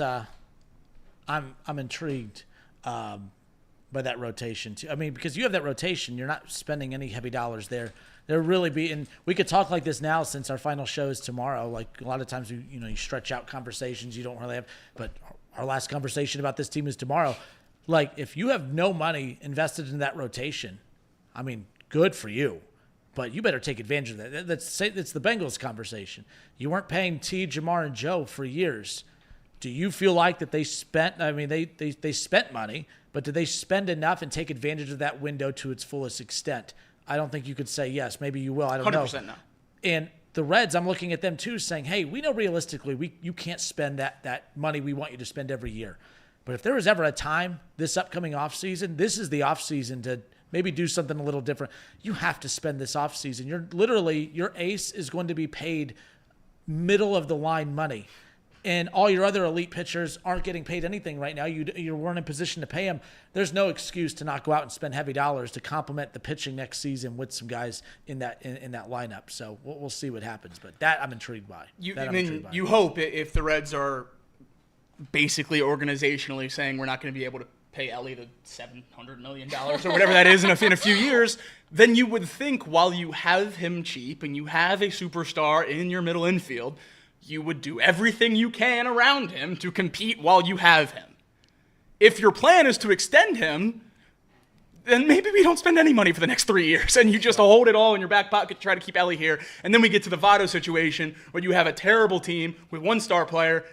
I'm intrigued by that rotation too. I mean, because you have that rotation, you're not spending any heavy dollars there. They're really being. We could talk like this now since our final show is tomorrow. Like a lot of times, you stretch out conversations you don't really have. But our last conversation about this team is tomorrow. Like if you have no money invested in that rotation, I mean, good for you. But you better take advantage of that. It's the Bengals conversation. You weren't paying T, Jamar, and Joe for years. Do you feel like that they spent? I mean, they spent money, but did they spend enough and take advantage of that window to its fullest extent? I don't think you could say yes. Maybe you will. I don't know. 100% no. And the Reds, I'm looking at them too, saying, hey, we know realistically you can't spend that money we want you to spend every year. But if there was ever a time this upcoming offseason, this is the offseason to maybe do something a little different. You have to spend this offseason. Your ace is going to be paid middle of the line money. And all your other elite pitchers aren't getting paid anything right now. You weren't in position to pay them. There's no excuse to not go out and spend heavy dollars to complement the pitching next season with some guys in that lineup. So we'll see what happens. But that I'm intrigued by. You hope if the Reds are basically organizationally saying we're not going to be able to pay Ellie the $700 million or whatever that is in a few years, then you would think while you have him cheap and you have a superstar in your middle infield, you would do everything you can around him to compete while you have him. If your plan is to extend him, then maybe we don't spend any money for the next 3 years and you just hold it all in your back pocket, try to keep Ellie here. And then we get to the Votto situation where you have a terrible team with one star player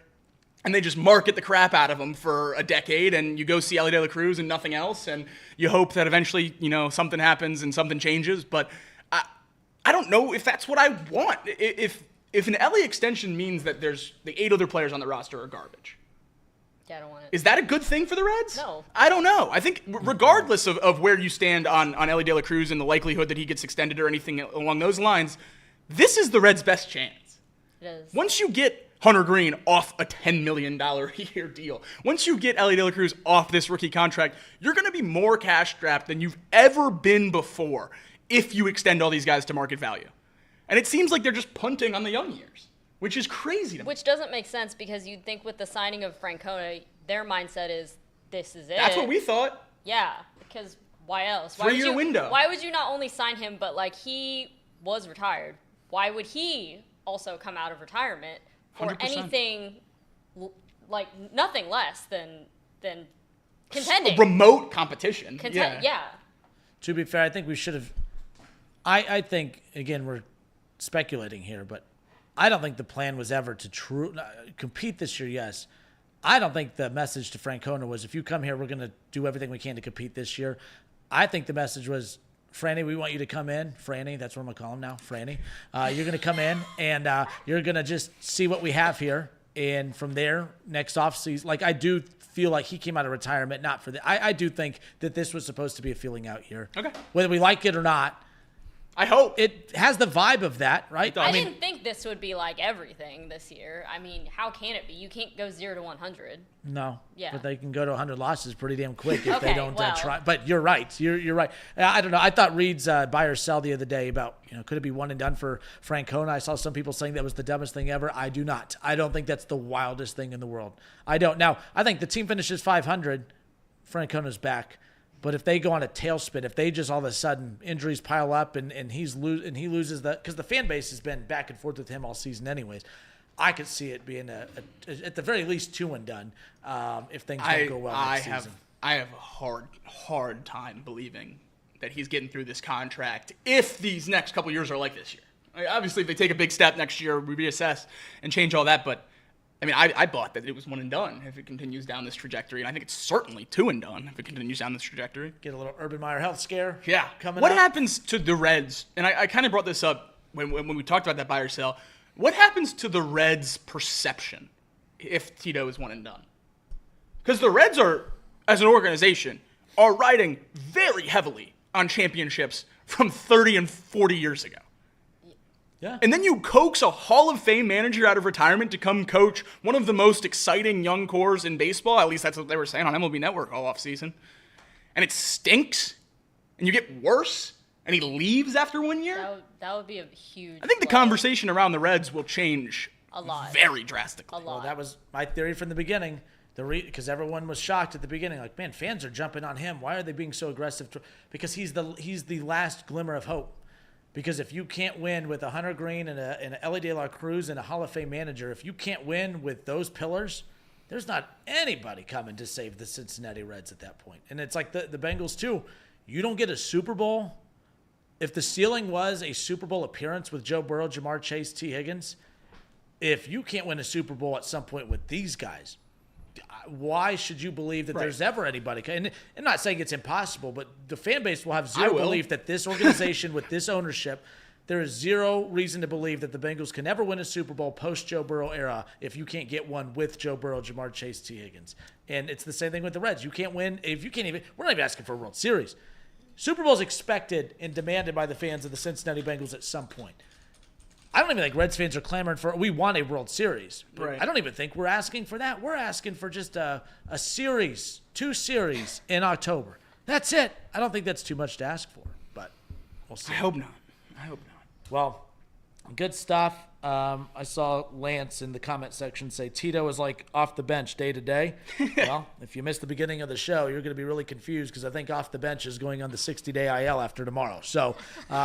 and they just market the crap out of him for a decade, and you go see Ellie De La Cruz and nothing else, and you hope that eventually, something happens and something changes. But I don't know if that's what I want. If an Ellie extension means that there's the 8 other players on the roster are garbage. Yeah, I don't want it. Is that a good thing for the Reds? No. I don't know. I think regardless of where you stand on Ellie De La Cruz and the likelihood that he gets extended or anything along those lines, this is the Reds' best chance. It is. Once you get Hunter Green off a $10 million a year deal, once you get Ellie De La Cruz off this rookie contract, you're going to be more cash strapped than you've ever been before if you extend all these guys to market value. And it seems like they're just punting on the young years, which is crazy to me. Which doesn't make sense because you'd think with the signing of Francona, their mindset is this is it. That's what we thought. Yeah, because why else? 3-year window. Why would you not only sign him, but he was retired? Why would he also come out of retirement for 100%. anything nothing less than contending? A remote competition. Yeah. To be fair, I think we should have. I think, again, we're speculating here, but I don't think the plan was ever to compete this year, yes. I don't think the message to Francona was, if you come here, we're going to do everything we can to compete this year. I think the message was, Franny, we want you to come in. Franny, that's what I'm going to call him now, Franny. You're going to come in, and you're going to just see what we have here. And from there, next offseason, I do feel like he came out of retirement, not for the – I do think that this was supposed to be a feeling out year. Okay. Whether we like it or not. I hope. It has the vibe of that, right? I didn't think this would be like everything this year. I mean, how can it be? You can't go 0 to 100. No. Yeah. But they can go to 100 losses pretty damn quick if they don't try. But you're right. You're right. I don't know. I thought Reed's buy or sell the other day about, could it be one and done for Francona? I saw some people saying that was the dumbest thing ever. I do not. I don't think that's the wildest thing in the world. I don't. Now, I think the team finishes 500. Francona's back. But if they go on a tailspin, if they just all of a sudden injuries pile up and he loses because the fan base has been back and forth with him all season anyways, I could see it being at the very least 2 and done if things don't go well next season. I have a hard time believing that he's getting through this contract if these next couple years are like this year. Obviously, if they take a big step next year, we reassess and change all that, but I mean, I bought that it was 1 and done if it continues down this trajectory, and I think it's certainly 2 and done if it continues down this trajectory. Get a little Urban Meyer health scare. Yeah. Coming what up. happens to the Reds? And I kind of brought this up when we talked about that buy or sell. What happens to the Reds' perception if Tito is 1 and done? Because the Reds are, as an organization, are riding very heavily on championships from 30 and 40 years ago. Yeah. And then you coax a Hall of Fame manager out of retirement to come coach one of the most exciting young cores in baseball. At least that's what they were saying on MLB Network all offseason. And it stinks, and you get worse, and he leaves after 1 year? That would be a huge I think the blow. conversation around the Reds will change A lot. very drastically. A lot. Well, that was my theory from the beginning. Because everyone was shocked at the beginning, like, man, fans are jumping on him. Why are they being so aggressive? Because he's the last glimmer of hope. Because if you can't win with a Hunter Green and an Ellie De La Cruz and a Hall of Fame manager, if you can't win with those pillars, there's not anybody coming to save the Cincinnati Reds at that point. And it's like the Bengals too. You don't get a Super Bowl. If the ceiling was a Super Bowl appearance with Joe Burrow, Jamar Chase, T. Higgins, if you can't win a Super Bowl at some point with these guys, why should you believe that there's ever anybody? And I'm not saying it's impossible, but the fan base will have zero belief that this organization with this ownership, there is zero reason to believe that the Bengals can ever win a Super Bowl post-Joe Burrow era if you can't get one with Joe Burrow, Jamar Chase, T. Higgins. And it's the same thing with the Reds. You can't win if you can't even – we're not even asking for a World Series. Super Bowl is expected and demanded by the fans of the Cincinnati Bengals at some point. I don't even think Reds fans are clamoring for – we want a World Series. Right. I don't even think we're asking for that. We're asking for just a series, 2 series in October. That's it. I don't think that's too much to ask for, but we'll see. I hope not. Well, good stuff. I saw Lance in the comment section say Tito is like off the bench day to day. Well, if you missed the beginning of the show, you're going to be really confused because I think off the bench is going on the 60-day IL after tomorrow. So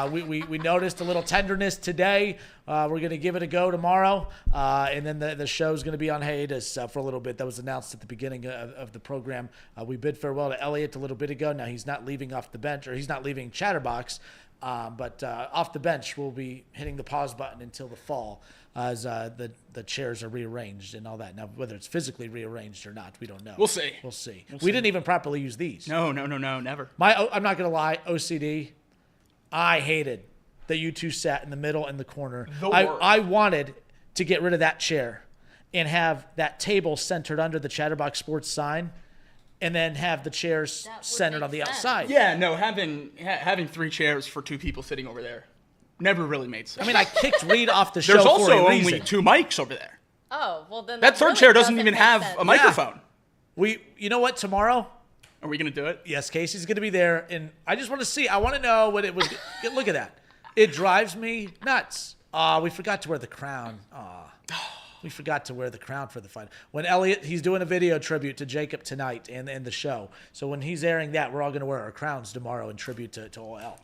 we noticed a little tenderness today. We're going to give it a go tomorrow. And then the show's going to be on hiatus for a little bit. That was announced at the beginning of the program. We bid farewell to Elliott a little bit ago. Now he's not leaving off the bench, or he's not leaving Chatterbox. But off the bench, we'll be hitting the pause button until the fall as the chairs are rearranged and all that. Now, whether it's physically rearranged or not, we don't know. We'll see. We didn't even properly use these. No, never. I'm not going to lie, OCD, I hated that you two sat in the middle and the corner. I wanted to get rid of that chair and have that table centered under the Chatterbox Sports sign, and then have the chairs centered on the outside. Yeah, no, having 3 chairs for 2 people sitting over there never really made sense. I mean, I kicked Reed off the show. There's for also a only reason. 2 mics over there. Oh, well then That third chair doesn't even have a microphone. You know what? Tomorrow, Are we gonna do it? yes, Casey's going to be there, and I just want to see. I want to know what it was. Look at that. It drives me nuts. We forgot to wear the crown. We forgot to wear the crown for the final. When Elliott, he's doing a video tribute to Jacob tonight and the show. So when he's airing that, we're all going to wear our crowns tomorrow in tribute to OL.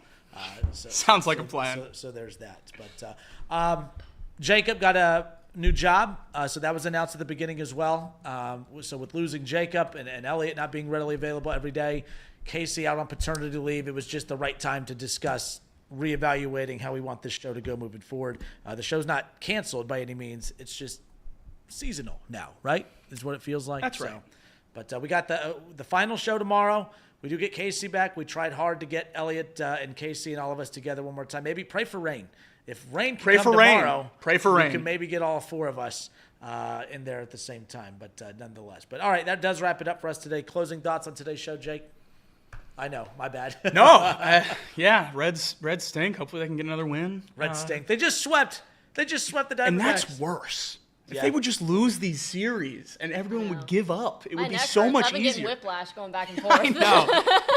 Sounds like a plan. So there's that. But Jacob got a new job, so that was announced at the beginning as well. So with losing Jacob and Elliott not being readily available every day, Casey out on paternity leave, it was just the right time to discuss reevaluating how we want this show to go moving forward. The show's not canceled by any means. It's just seasonal now, right? Is what it feels like. That's right. But we got the final show tomorrow. We do get Casey back. We tried hard to get Elliott and Casey and all of us together one more time. Maybe pray for rain. If rain can come tomorrow, we can maybe get all 4 of us in there at the same time. But nonetheless. But all right, that does wrap it up for us today. Closing thoughts on today's show, Jake? I know, my bad. No, yeah, Reds stink. Hopefully they can get another win. Reds stink. They just swept the Diamondbacks. And that's worse. If they would just lose these series and everyone would give up, it would be so much easier. I've been getting whiplash going back and forth.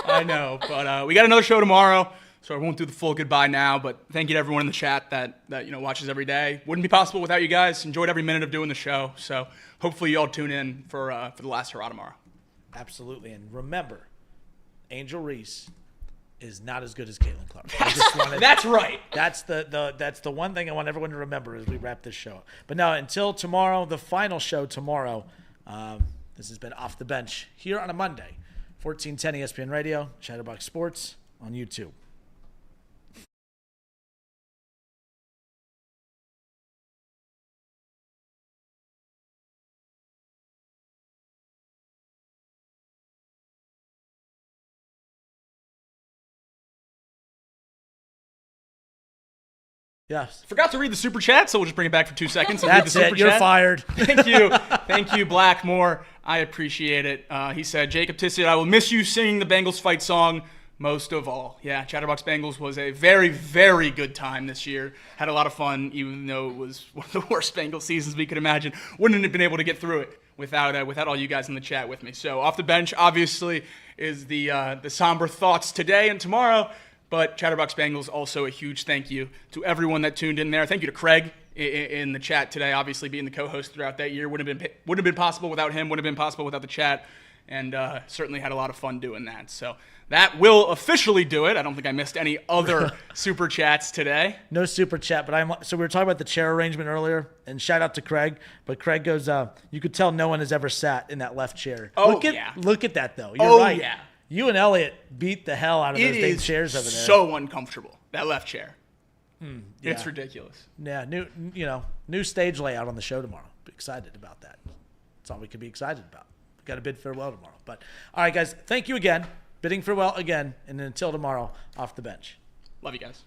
I know. But we got another show tomorrow, so I won't do the full goodbye now. But thank you to everyone in the chat that watches every day. Wouldn't be possible without you guys. Enjoyed every minute of doing the show. So hopefully you all tune in for the last hurrah tomorrow. Absolutely, and remember, Angel Reese is not as good as Caitlin Clark. That's right. That's the one thing I want everyone to remember as we wrap this show up. But now, until tomorrow, the final show tomorrow, this has been Off the Bench here on a Monday, 1410 ESPN Radio, Chatterbox Sports on YouTube. Yes. Forgot to read the super chat, so we'll just bring it back for 2 seconds. And That's read the it. super You're chat. fired. Thank you, Blackmore. I appreciate it. He said, Jacob Tissett, I will miss you singing the Bengals fight song most of all. Yeah, Chatterbox Bengals was a very, very good time this year. Had a lot of fun, even though it was one of the worst Bengals seasons we could imagine. Wouldn't have been able to get through it without all you guys in the chat with me. So Off the Bench, obviously, is the somber thoughts today and tomorrow. But Chatterbox Bengals, also a huge thank you to everyone that tuned in there. Thank you to Craig in the chat today, obviously being the co-host throughout that year. Wouldn't have been possible without him, wouldn't have been possible without the chat, and certainly had a lot of fun doing that. So that will officially do it. I don't think I missed any other super chats today. No super chat, but so we were talking about the chair arrangement earlier, and shout out to Craig. But Craig goes, you could tell no one has ever sat in that left chair. Oh, Look at that, though. You're right. Yeah. You and Elliott beat the hell out of those big chairs over there. So uncomfortable, that left chair. Yeah. It's ridiculous. Yeah, new stage layout on the show tomorrow. Be excited about that. That's all we can be excited about. We got to bid farewell tomorrow. But all right, guys, thank you again. Bidding farewell again, and until tomorrow, off the bench. Love you guys.